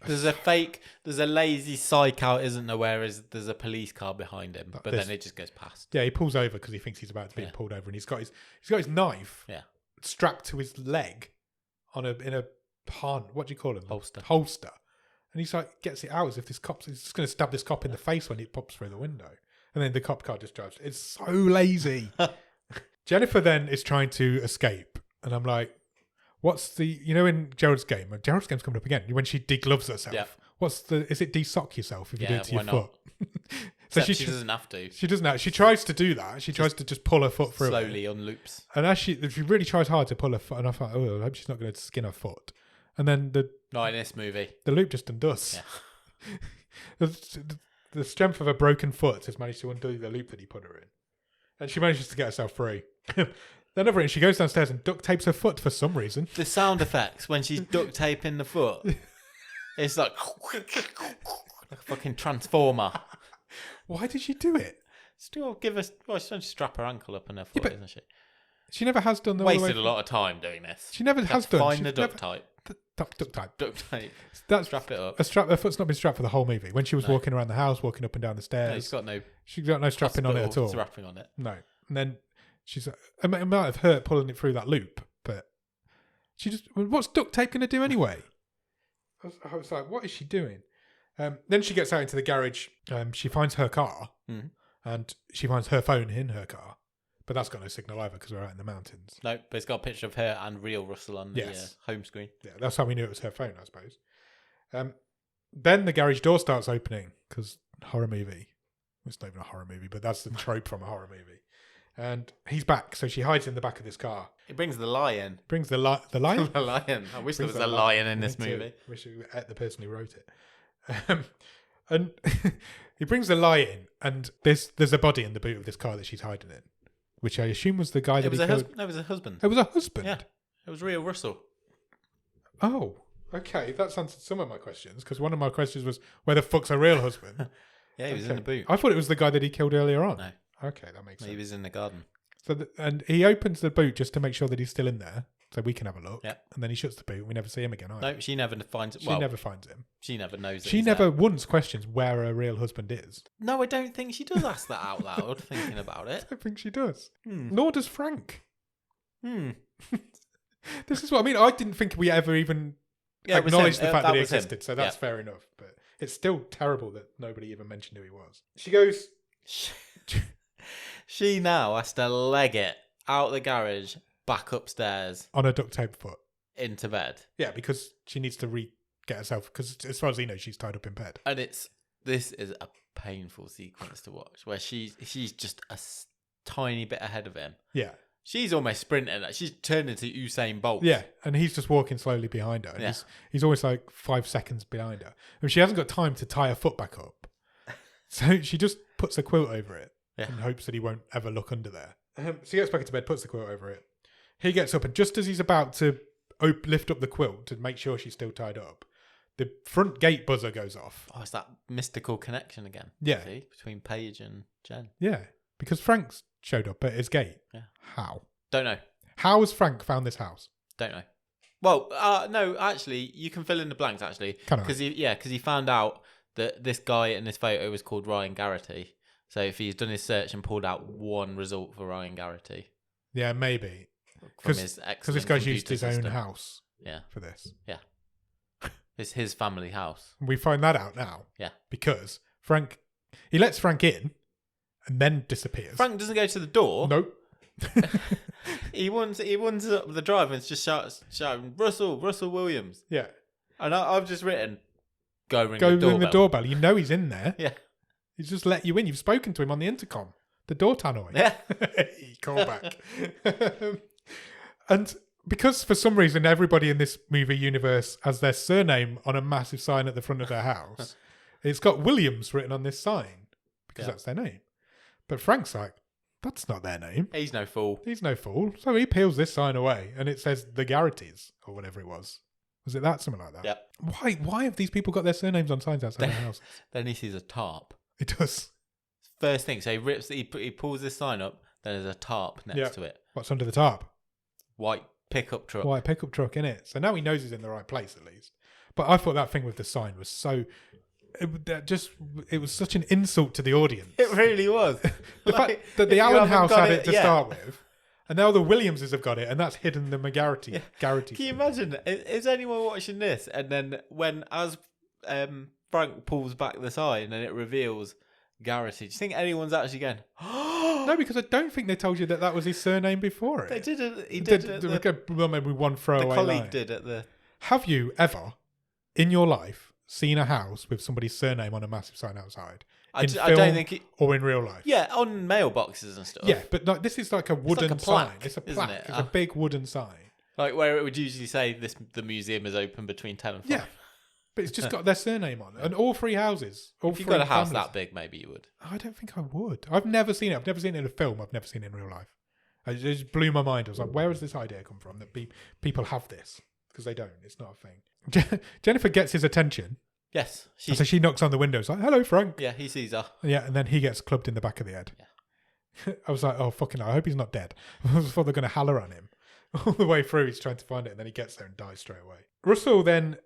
There's a lazy psych out, isn't there, whereas there's a police car behind him, but then it just goes past. Yeah, he pulls over because he thinks he's about to be pulled over, and he's got his knife strapped to his leg in a what do you call them? Holster. And he's like, gets it out as if he's just going to stab this cop in the face when it pops through the window. And then the cop car just drives. It's so lazy. Jennifer then is trying to escape, and I'm like, what's in Gerald's Game's coming up again, when she degloves herself. Yeah. Is it de-sock yourself if you do it to your foot? So she doesn't have to. She doesn't have. She tries to do that. She tries to just pull her foot through. Slowly on loops. And as she really tries hard to pull her foot, and I thought, oh, I hope she's not going to skin her foot. And then not in this movie. The loop just undoes. Yeah. the strength of a broken foot has managed to undo the loop that he put her in. And she manages to get herself free. Then she goes downstairs and duct tapes her foot for some reason. The sound effects when she's duct taping the foot, it's like a fucking transformer. Why did she do it? Still she's going to strap her ankle up in her foot, isn't she? She never has done. Wasted a lot of time doing this. She never has done. Find the duct tape. Duct tape. Duct tape. Strap it up. Her foot's not been strapped for the whole movie. When she was walking around the house, walking up and down the stairs, she's got no strapping on it at all. Strapping on it. No. And then she's. It might have hurt pulling it through that loop, but she just. What's duct tape going to do anyway? I was like, what is she doing? Then she gets out into the garage. She finds her car, and she finds her phone in her car. But that's got no signal either because we're out in the mountains. No, but it's got a picture of her and real Russell on the home screen. Yeah, that's how we knew it was her phone, I suppose. Then the garage door starts opening because horror movie. It's not even a horror movie, but that's the trope from a horror movie. And he's back, so she hides in the back of this car. It brings the lion. The lion? The lion. I wish there was a lion in this movie. Wish it was the person who wrote it. And he brings the lion, and there's a body in the boot of this car that she's hiding in. Which I assume was the guy that he killed. It was a husband. It was a husband? Yeah. It was real Russell. Oh, okay. That's answered some of my questions, because one of my questions was, where the fuck's a real husband? Yeah, he was in the boot. I thought it was the guy that he killed earlier on. No. Okay, that makes sense. He was in the garden. So and he opens the boot just to make sure that he's still in there, so we can have a look. Yeah. And then he shuts the boot, and we never see him again either. No, she never finds. She never finds him. She never knows. She never once questions where her real husband is. No, I don't think she does ask that out loud. Thinking about it, I don't think she does. Nor does Frank. This is what I mean. I didn't think we ever even acknowledged the fact that he existed. So that's fair enough. But it's still terrible that nobody even mentioned who he was. She goes. She now has to leg it out the garage, back upstairs on a duct tape foot into bed. Yeah, because she needs to get herself. Because as far as he knows, she's tied up in bed. And this is a painful sequence to watch, where she's just a tiny bit ahead of him. Yeah, she's almost sprinting. She's turned into Usain Bolt. Yeah, and he's just walking slowly behind her. And he's always like 5 seconds behind her, and she hasn't got time to tie her foot back up. So she just puts a quilt over it. Yeah. And hopes that he won't ever look under there. So he gets back into bed, puts the quilt over it. He gets up, and just as he's about to lift up the quilt to make sure she's still tied up, the front gate buzzer goes off. Oh, it's that mystical connection again. Yeah. See, between Paige and Jen. Yeah, because Frank's showed up at his gate. Yeah. How? Don't know. How has Frank found this house? Don't know. Well, no, actually, you can fill in the blanks, actually. Because he found out that this guy in this photo was called Ryan Garrity. So if he's done his search and pulled out one result for Ryan Garrity. Yeah, maybe. from his excellent because this guy's used his system. own house Yeah. for this. Yeah. It's his family house. We find that out now. Yeah. Because he lets Frank in and then disappears. Frank doesn't go to the door. Nope. He runs up the drive and just shouting, Russell Williams. Yeah. And I've just written, go ring the doorbell. You know he's in there. Yeah. He's just let you in. You've spoken to him on the intercom. The door tannoy. Yeah. Call back. And because for some reason everybody in this movie universe has their surname on a massive sign at the front of their house, it's got Williams written on this sign because that's their name. But Frank's like, that's not their name. He's no fool. So he peels this sign away and it says the Garrities or whatever it was. Was it that? Something like that? Yeah. Why have these people got their surnames on signs outside their house? Then he sees a tarp. It does. First thing, so he pulls this sign up, then there's a tarp next to it. What's under the tarp? White pickup truck. White pickup truck, innit? So now he knows he's in the right place at least. But I thought that thing with the sign was so... It was such an insult to the audience. It really was. The fact that the Allen house had it to start with, and now the Williamses have got it, and that's hidden the Garrity. Yeah. Garrity. Can you imagine? Is anyone watching this? And then as Frank pulls back the sign and it reveals Garrity, do you think anyone's actually going, No, because I don't think they told you that was his surname before it. They did. He did. Well, maybe one throwaway the colleague line. did at the... Have you ever, in your life, seen a house with somebody's surname on a massive sign outside? I don't think or in real life. Yeah, on mailboxes and stuff. Yeah, but this is like a wooden sign. It's a plaque. It? It's a big wooden sign. Like where it would usually say the museum is open between 10 and 5. Yeah, but it's just got their surname on it. And all three houses. If you've got a house that big, maybe you would. I don't think I would. I've never seen it. I've never seen it in a film. I've never seen it in real life. It just blew my mind. I was like, where has this idea come from that people have this? Because they don't. It's not a thing. Jennifer gets his attention. Yes. So she knocks on the window. It's like, hello, Frank. Yeah, he sees her. Yeah, and then he gets clubbed in the back of the head. Yeah. I was like, oh, fucking hell. I hope he's not dead. I thought they're going to holler on him. All the way through, he's trying to find it, and then he gets there and dies straight away. Russell then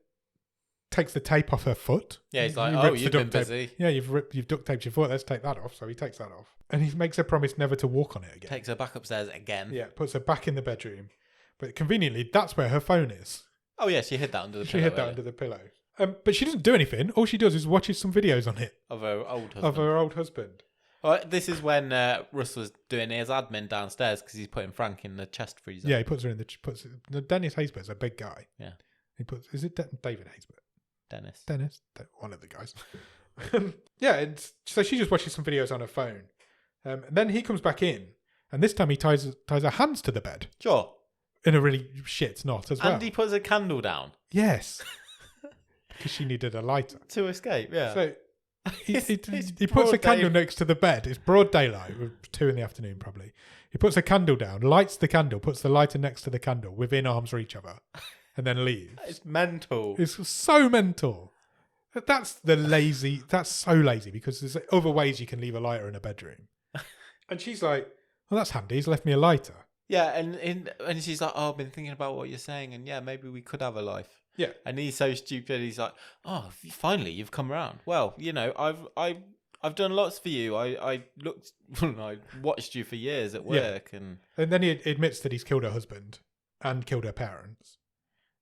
takes the tape off her foot. Yeah, he's like, you've been busy. Tape. Yeah, you've duct taped your foot. Let's take that off. So he takes that off. And he makes her promise never to walk on it again. Takes her back upstairs again. Yeah, puts her back in the bedroom. But conveniently, that's where her phone is. Oh, yeah, she hid that under the pillow. She hid that under the pillow. But she doesn't do anything. All she does is watches some videos on it. Of her old husband. Of her old husband. This is when Russell's doing his admin downstairs because he's putting Frank in the chest freezer. Yeah, he puts her in Dennis Haysbert's a big guy. Yeah. Is it David Haysbert? Dennis. One of the guys. Yeah, so she just watches some videos on her phone. And then he comes back in, and this time he ties her hands to the bed. Sure. In a really shit knot as well. And he puts a candle down. Yes. Because she needed a lighter. To escape, yeah. So he puts a candle next to the bed. It's broad daylight, 2 PM probably. He puts a candle down, lights the candle, puts the lighter next to the candle within arm's reach of her, and then leaves. It's mental. It's so mental. That's so lazy because there's other ways you can leave a lighter in a bedroom. And she's like, well, that's handy. He's left me a lighter. Yeah, and she's like, oh, I've been thinking about what you're saying, and yeah, maybe we could have a life. Yeah. And he's so stupid. He's like, oh, finally, you've come around. Well, I've done lots for you. I watched you for years at work, and then he admits that he's killed her husband and killed her parents.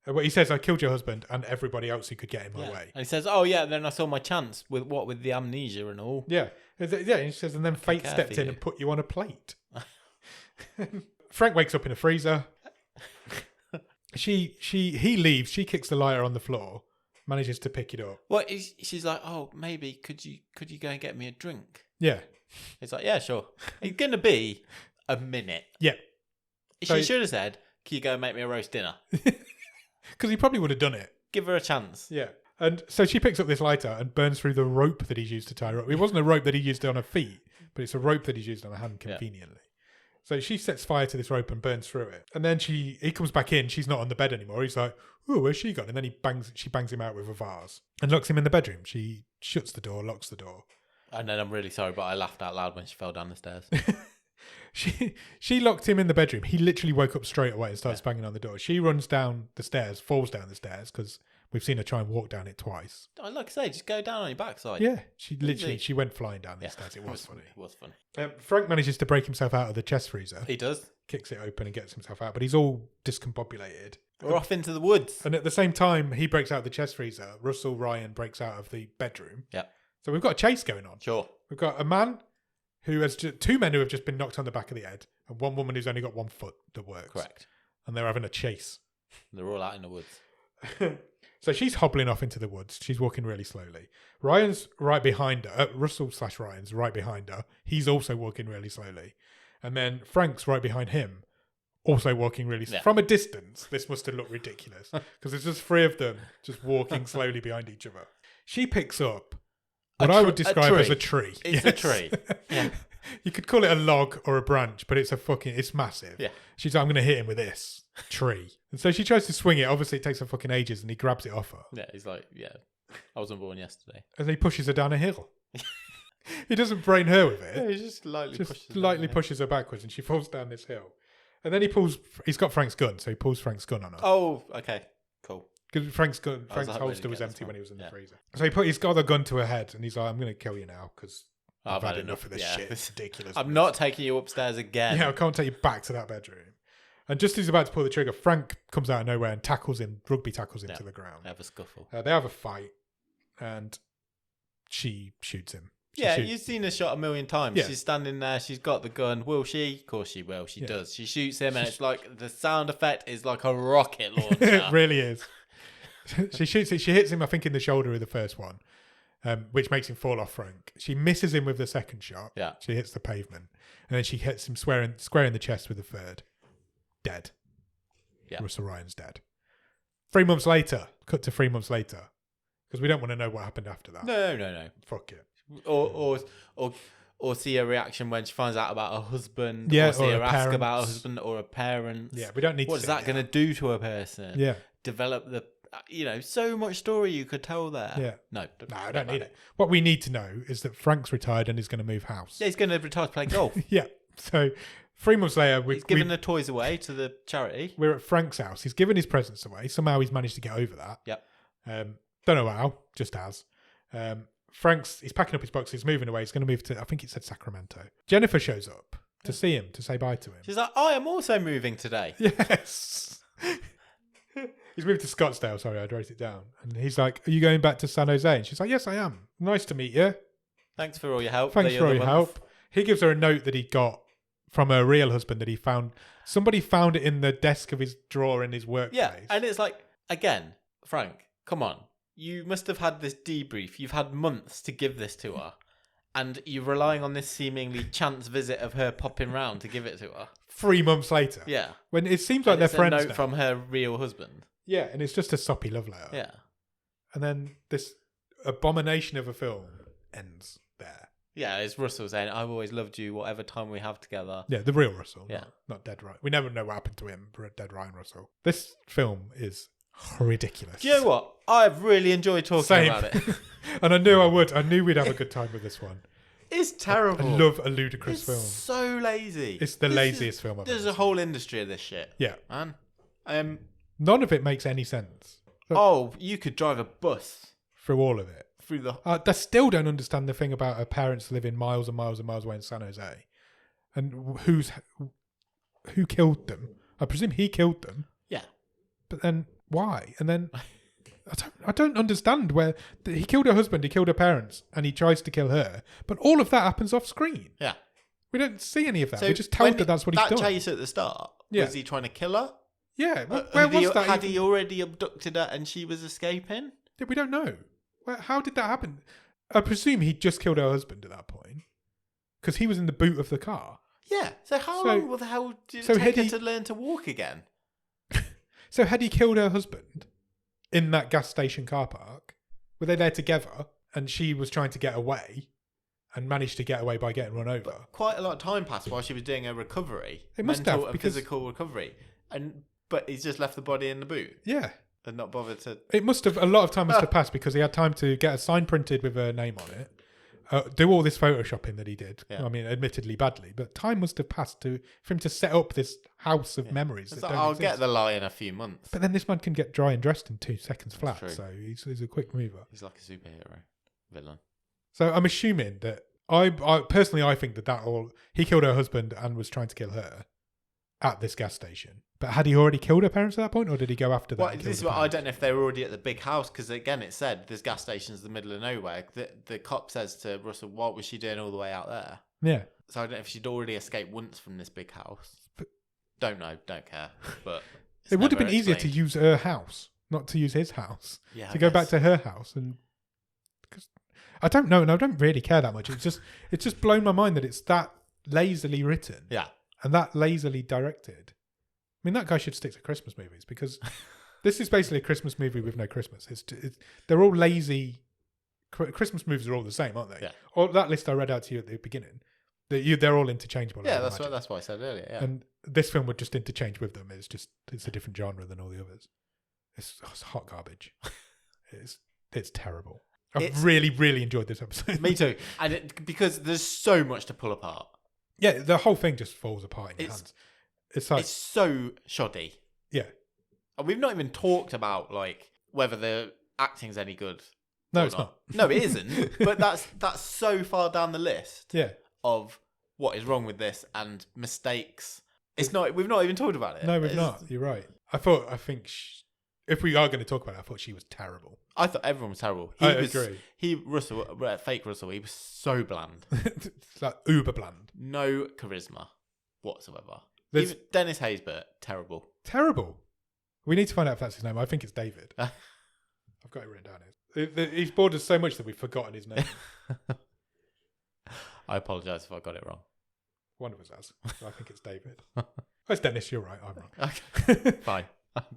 Well, he says, I killed your husband and everybody else who could get in my way. And he says, oh yeah, then I saw my chance with the amnesia and all. Yeah. Yeah, and he says, and then fate stepped in and put you on a plate. Frank wakes up in a freezer. He leaves. She kicks the lighter on the floor, manages to pick it up. Well, she's like, oh, maybe could you go and get me a drink? Yeah. He's like, yeah, sure. It's gonna be a minute. Yeah. She should have said, can you go and make me a roast dinner? Because he probably would have done it. Give her a chance. Yeah. And so she picks up this lighter and burns through the rope that he's used to tie her up. It wasn't a rope that he used on her feet, but it's a rope that he's used on her hand conveniently. Yeah. So she sets fire to this rope and burns through it. And then he comes back in. She's not on the bed anymore. He's like, oh, where's she gone? And then she bangs him out with a vase and locks him in the bedroom. She shuts the door, locks the door. And then I'm really sorry, but I laughed out loud when she fell down the stairs. She locked him in the bedroom. He literally woke up straight away and starts banging on the door. She runs down the stairs, falls down the stairs because We've seen her try and walk down it twice. Like I say, just go down on your backside. Yeah, she went flying down the stairs. It was funny. It was funny. Frank manages to break himself out of the chest freezer. He does. Kicks it open and gets himself out, but he's all discombobulated. We're off into the woods. And at the same time, he breaks out of the chest freezer. Russell Ryan breaks out of the bedroom. Yeah. So we've got a chase going on. Sure. We've got a man who has two men who have just been knocked on the back of the head, and one woman who's only got one foot that works. Correct. And they're having a chase. They're all out in the woods. So she's hobbling off into the woods. She's walking really slowly. Ryan's right behind her. Russell/Ryan's right behind her. He's also walking really slowly. And then Frank's right behind him, also walking really slowly. From a distance, this must have looked ridiculous because there's just three of them just walking slowly behind each other. She picks up what I would describe as a tree. It's a tree. Yeah. You could call it a log or a branch, but it's massive. Yeah. She's like, I'm going to hit him with this tree. And so she tries to swing it. Obviously, it takes her fucking ages, and he grabs it off her. Yeah, he's like, I wasn't born yesterday. And then he pushes her down a hill. He doesn't brain her with it. Yeah, he just lightly pushes her backwards, and she falls down this hill. And then he's got Frank's gun, so he pulls Frank's gun on her. Oh, okay. Cool. Because Frank's holster was empty when he was in the freezer. So he's got the gun to her head, and he's like, I'm going to kill you now, because I've had enough of this shit. It's ridiculous. I'm not taking you upstairs again. Yeah, I can't take you back to that bedroom. And just as he's about to pull the trigger, Frank comes out of nowhere and rugby tackles him to the ground. They have a scuffle. They have a fight, and she shoots him. You've seen her shot a million times. Yeah. She's standing there. She's got the gun. Will she? Of course she will. She does. She shoots him, and it's like the sound effect is like a rocket launcher. It really is. She shoots it. She hits him, I think, in the shoulder with the first one, which makes him fall off Frank. She misses him with the second shot. Yeah. She hits the pavement, and then she hits him square in the chest with the third. Dead. Yeah. Russell Ryan's dead. 3 months later. Cut to 3 months later. Because we don't want to know what happened after that. No. Fuck it. Or see her reaction when she finds out about her husband. Yeah, or see her ask about her husband or her parents. Yeah, we don't need to. What's that going to do to a person? Yeah. Develop the... so much story you could tell there. Yeah. No, I don't need it. What we need to know is that Frank's retired and is going to move house. Yeah, he's going to retire to play golf. Yeah. So 3 months later, he's given the toys away to the charity. We're at Frank's house. He's given his presents away. Somehow he's managed to get over that. Yep. Don't know how. Just has. He's packing up his boxes. He's moving away. He's going to move to, I think it said Sacramento. Jennifer shows up to see him, to say bye to him. She's like, I am also moving today. Yes. He's moved to Scottsdale. Sorry, I wrote it down. And he's like, are you going back to San Jose? And she's like, yes, I am. Nice to meet you. Thanks for all your help. Thanks for all your help. He gives her a note that he got from her real husband that he found. Somebody found it in the desk of his drawer in his workplace. Yeah, and it's like, again, Frank, come on. You must have had this debrief. You've had months to give this to her. And you're relying on this seemingly chance visit of her popping round to give it to her. 3 months later. Yeah. When it seems like they're friends now. It's a note now. from her real husband. Yeah, and it's just a soppy love letter. Yeah. And then this abomination of a film ends there. Yeah, it's Russell saying, I've always loved you, whatever time we have together. Yeah, the real Russell. Yeah. Not dead Ryan. We never know what happened to him, dead Ryan Russell. This film is ridiculous. Do you know what? I've really enjoyed talking about it. And I knew I would. I knew we'd have a good time with this one. It's terrible. I love a ludicrous film. It's so lazy. It's the laziest film I've ever seen. There's a whole industry of this shit. Yeah. Man. None of it makes any sense. You could drive a bus. Through all of it. Through the... I still don't understand the thing about her parents living miles and miles and miles away in San Jose. And who killed them? I presume he killed them. Yeah. But then why? And then... I don't understand where he killed her husband, he killed her parents, and he tries to kill her. But all of that happens off screen. Yeah. We don't see any of that. So We're just told that that's what he's done. That chase at the start, was he trying to kill her? Yeah. Where was that? Had he already abducted her and she was escaping? Yeah, we don't know. How did that happen? I presume he just killed her husband at that point. Because he was in the boot of the car. Yeah. So how long the hell did it take her to learn to walk again? So had he killed her husband in that gas station car park? Were they there together and she was trying to get away and managed to get away by getting run over? But quite a lot of time passed while she was doing her recovery. It must have, because physical recovery. But he's just left the body in the boot. Yeah. And not bothered to... It must have... A lot of time must have passed because he had time to get a sign printed with her name on it. do all this photoshopping that he did. Yeah. I mean, admittedly badly, but time must have passed for him to set up this house of memories. That I'll get the lie in a few months. But then this man can get dry and dressed in 2 seconds flat, so he's a quick mover. He's like a superhero villain. So I'm assuming that I personally think that he killed her husband and was trying to kill her at this gas station. But had he already killed her parents at that point, or did he go after that? Well, this is what I don't know if they were already at the big house, because again, it said this gas station's the middle of nowhere. The cop says to Russell, "What was she doing all the way out there?" Yeah. So I don't know if she'd already escaped once from this big house. But don't know, don't care. But it would have been easier to use her house, not to use his house. Yeah, to go back to her house, and because I don't know, and I don't really care that much. It's just blown my mind that it's that lazily written. Yeah. And that lazily directed. I mean, that guy should stick to Christmas movies, because this is basically a Christmas movie with no Christmas. They're all lazy. Christmas movies are all the same, aren't they? Yeah. Or that list I read out to you at the beginning, they're all interchangeable. Yeah, that's what I said earlier. Yeah. And this film would just interchange with them. It's a different genre than all the others. It's hot garbage. It's terrible. I've really, really enjoyed this episode. Me too. And because there's so much to pull apart. Yeah, the whole thing just falls apart in your hands. It's like, it's so shoddy. Yeah. And we've not even talked about like whether the acting's any good. No, it's not. No, it isn't. But that's so far down the list. Yeah. Of what is wrong with this and mistakes. It's not. We've not even talked about it. No, we've not. You're right. If we are going to talk about it, I thought she was terrible. I thought everyone was terrible. I agree. Fake Russell, he was so bland. It's like uber bland. No charisma whatsoever. Even Dennis Haysbert, terrible. Terrible. We need to find out if that's his name. I think it's David. I've got it written down. He's bored us so much that we've forgotten his name. I apologise if I got it wrong. One of us has. I think it's David. Oh, it's Dennis. You're right. I'm wrong. Okay. Fine.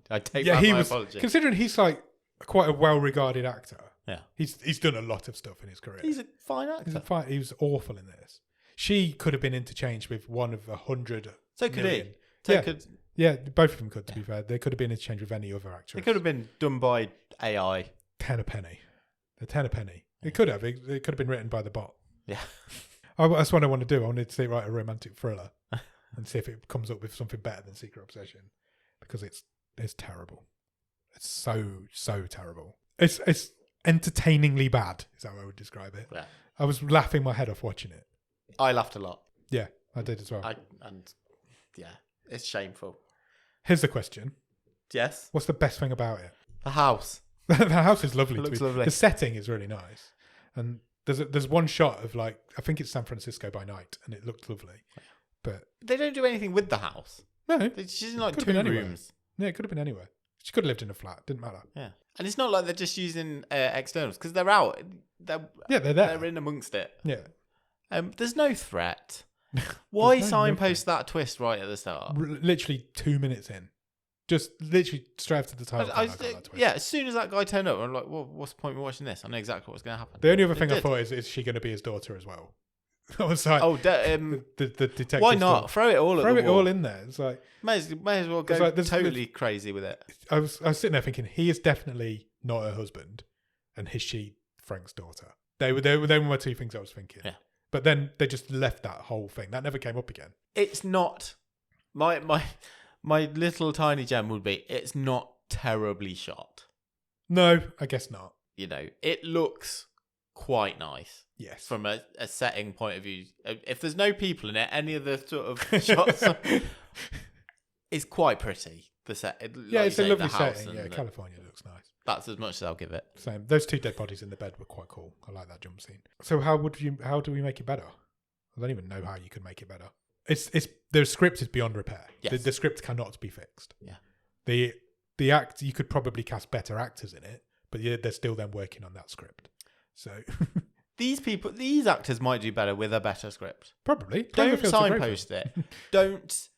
I take back my apology. Considering he's like quite a well-regarded actor. Yeah. He's done a lot of stuff in his career. He's a fine actor. He was awful in this. She could have been interchanged with one of 100. So could million. he. Yeah, both of them could, to be fair. They could have been interchanged with any other actress. It could have been done by AI. 10 a penny. The 10 a penny. It could have. It could have been written by the bot. Yeah. That's what I want to do. I wanted to write a romantic thriller and see if it comes up with something better than Secret Obsession, because it's terrible. It's so terrible. It's entertainingly bad, is how I would describe it. Yeah. I was laughing my head off watching it. I laughed a lot. Yeah, I did as well. It's shameful. Here's the question. Yes? What's the best thing about it? The house. The house is lovely. It looks lovely. The setting is really nice. And there's one shot of like, I think it's San Francisco by night, and it looked lovely. But they don't do anything with the house. No. She's in like 2 rooms. Yeah, it could have been anywhere. She could have lived in a flat. Didn't matter. Yeah. And it's not like they're just using externals, because they're out. They're there. They're in amongst it. Yeah. There's no threat. Why signpost that twist right at the start? Literally 2 minutes in. Just literally straight after the title. Yeah, as soon as that guy turned up, I'm like, well, what's the point of watching this? I know exactly what's going to happen. The only other thing I thought is she going to be his daughter as well? I was like, the detective. Why not? Throw it all all in there. It's like may as well go totally crazy with it. I was sitting there thinking, he is definitely not her husband, and is she Frank's daughter? They were my two things I was thinking. Yeah. But then they just left that whole thing. That never came up again. It's not my little tiny gem would be, it's not terribly shot. No, I guess not. You know, it looks quite nice. Yes. From a setting point of view. If there's no people in it, any of the sort of shots, it's quite pretty. The set. It's a lovely setting. Yeah, California looks nice. That's as much as I'll give it. Same. Those 2 dead bodies in the bed were quite cool. I like that jump scene. So how do we make it better? I don't even know how you could make it better. The script is beyond repair. Yes. The script cannot be fixed. Yeah. The act, you could probably cast better actors in it, but they're still then working on that script. So these actors might do better with a better script. Probably. Don't signpost it. Don't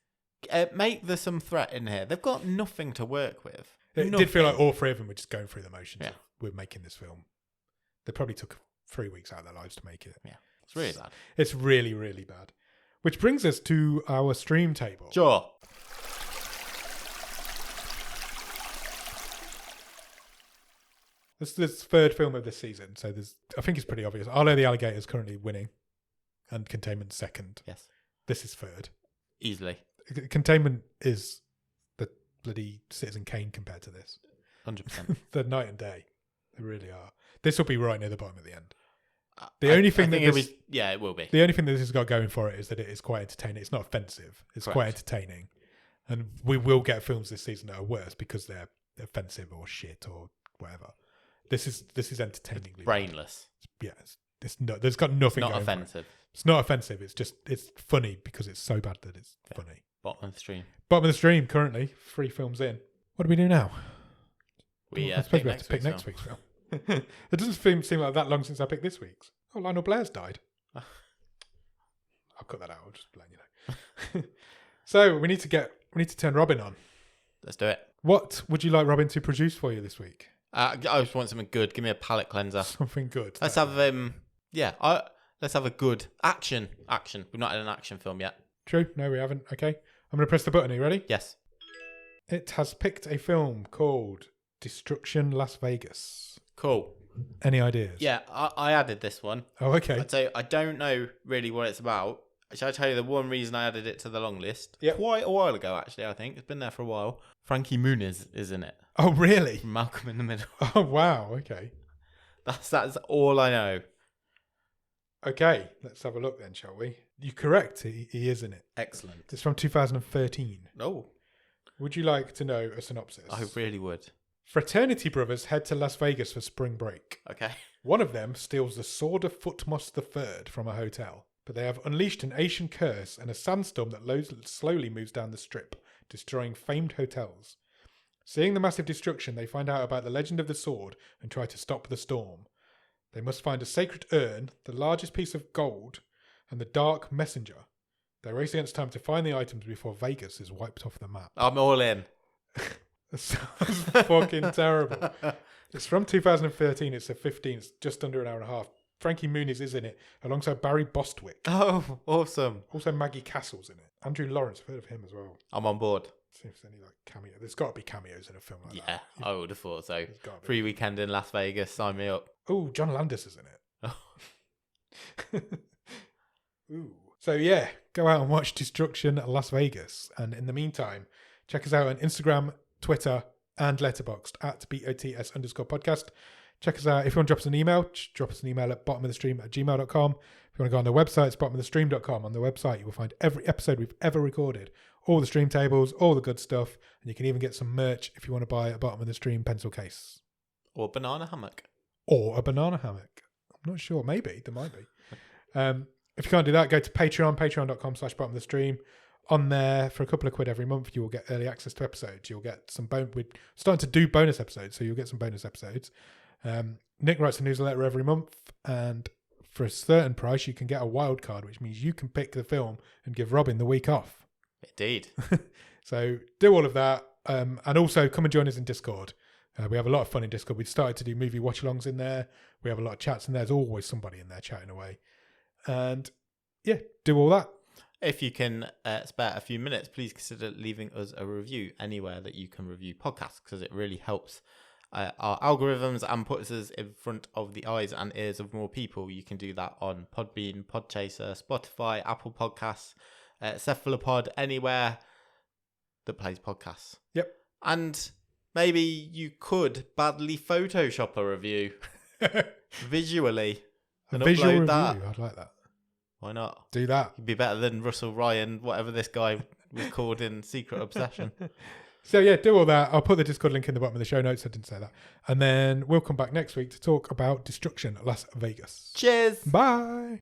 make some threat in here. They've got nothing to work with. It did feel like all 3 of them were just going through the motions. Yeah. We're making this film. They probably took 3 weeks out of their lives to make it. Yeah. It's really bad. It's really, really bad. Which brings us to our stream table. Sure. This is the third film of this season, so I think it's pretty obvious. Arlo the Alligator is currently winning, and Containment second. Yes. This is third. Easily. Containment is the bloody Citizen Kane compared to this. 100%. They're night and day. They really are. This will be right near the bottom at the end. The only thing it will be. The only thing that this has got going for it is that it is quite entertaining. It's not offensive. It's Correct. quite entertaining. And we will get films this season that are worse because they're offensive or shit or whatever. This is entertainingly brainless. Bad. Yeah, there's got nothing. Not going offensive. For it. It's not offensive. It's funny because it's so bad that it's funny. Bottom of the stream. Bottom of the stream. Currently 3 films in. What do we do now? I suppose we have to pick next week's film. It doesn't seem like that long since I picked this week's. Oh, Lionel Blair's died. I'll cut that out. I'll just let you know. So we need to turn Robin on. Let's do it. What would you like Robin to produce for you this week? I just want something good. Give me a palate cleanser. Something good. Let's have let's have a good action. We've not had an action film yet. True. No, we haven't. Okay. I'm going to press the button. Are you ready? Yes. It has picked a film called Destruction Las Vegas. Cool. Any ideas? Yeah, I added this one. Oh, okay. I'd say I don't know really what it's about. Shall I tell you the one reason I added it to the long list? Yep. Quite a while ago, actually, I think. It's been there for a while. Frankie Muniz is in it. Oh, really? From Malcolm in the Middle. Oh, wow. Okay. That's all I know. Okay. Let's have a look then, shall we? You're correct. He is in it. Excellent. It's from 2013. Oh. Would you like to know a synopsis? I really would. Fraternity brothers head to Las Vegas for spring break. Okay. One of them steals the Sword of Thutmose III from a hotel, but they have unleashed an Asian curse and a sandstorm that slowly moves down the strip, destroying famed hotels. Seeing the massive destruction, they find out about the legend of the sword and try to stop the storm. They must find a sacred urn, the largest piece of gold, and the dark messenger. They race against time to find the items before Vegas is wiped off the map. I'm all in. That sounds fucking terrible. It's from 2013. It's a 15. It's just under an hour and a half. Frankie Muniz is in it, alongside Barry Bostwick. Oh, awesome. Also Maggie Castle's in it. Andrew Lawrence, I've heard of him as well. I'm on board. See if there's any cameo. There's got to be cameos in a film like that. Yeah, I would have thought so. 3 weekend in Las Vegas, sign me up. Oh, John Landis is in it. Ooh. So yeah, go out and watch Destruction at Las Vegas. And in the meantime, check us out on Instagram, Twitter, and Letterboxd at BOTS_podcast. Check us out. If you want to drop us an email, drop us an email at bottomofthestream@gmail.com. If you want to go on the website, it's bottomofthestream.com. On the website, you will find every episode we've ever recorded, all the stream tables, all the good stuff, and you can even get some merch if you want to buy a Bottom of the Stream pencil case. Or banana hammock. Or a banana hammock. I'm not sure. Maybe. There might be. If you can't do that, go to Patreon, patreon.com/bottomofthestream. On there, for a couple of quid every month, you will get early access to episodes. You'll get some we're starting to do bonus episodes, so you'll get some bonus episodes. Nick writes a newsletter every month, and for a certain price, you can get a wild card, which means you can pick the film and give Robin the week off. Indeed. So do all of that, and also come and join us in Discord. We have a lot of fun in Discord. We've started to do movie watch-alongs in there. We have a lot of chats in there. There's always somebody in there chatting away. And yeah, do all that. If you can spare a few minutes, please consider leaving us a review anywhere that you can review podcasts, because it really helps our algorithms and puts us in front of the eyes and ears of more people. You can do that on Podbean, Podchaser, Spotify, Apple Podcasts, Cephalopod, anywhere that plays podcasts. Yep. And maybe you could badly Photoshop a review visually and visual upload review. that. I'd like that. Why not? Do that. You'd be better than Russell Ryan, whatever this guy was called in Secret Obsession. So yeah, do all that. I'll put the Discord link in the bottom of the show notes. I didn't say that. And then we'll come back next week to talk about Destruction Las Vegas. Cheers. Bye.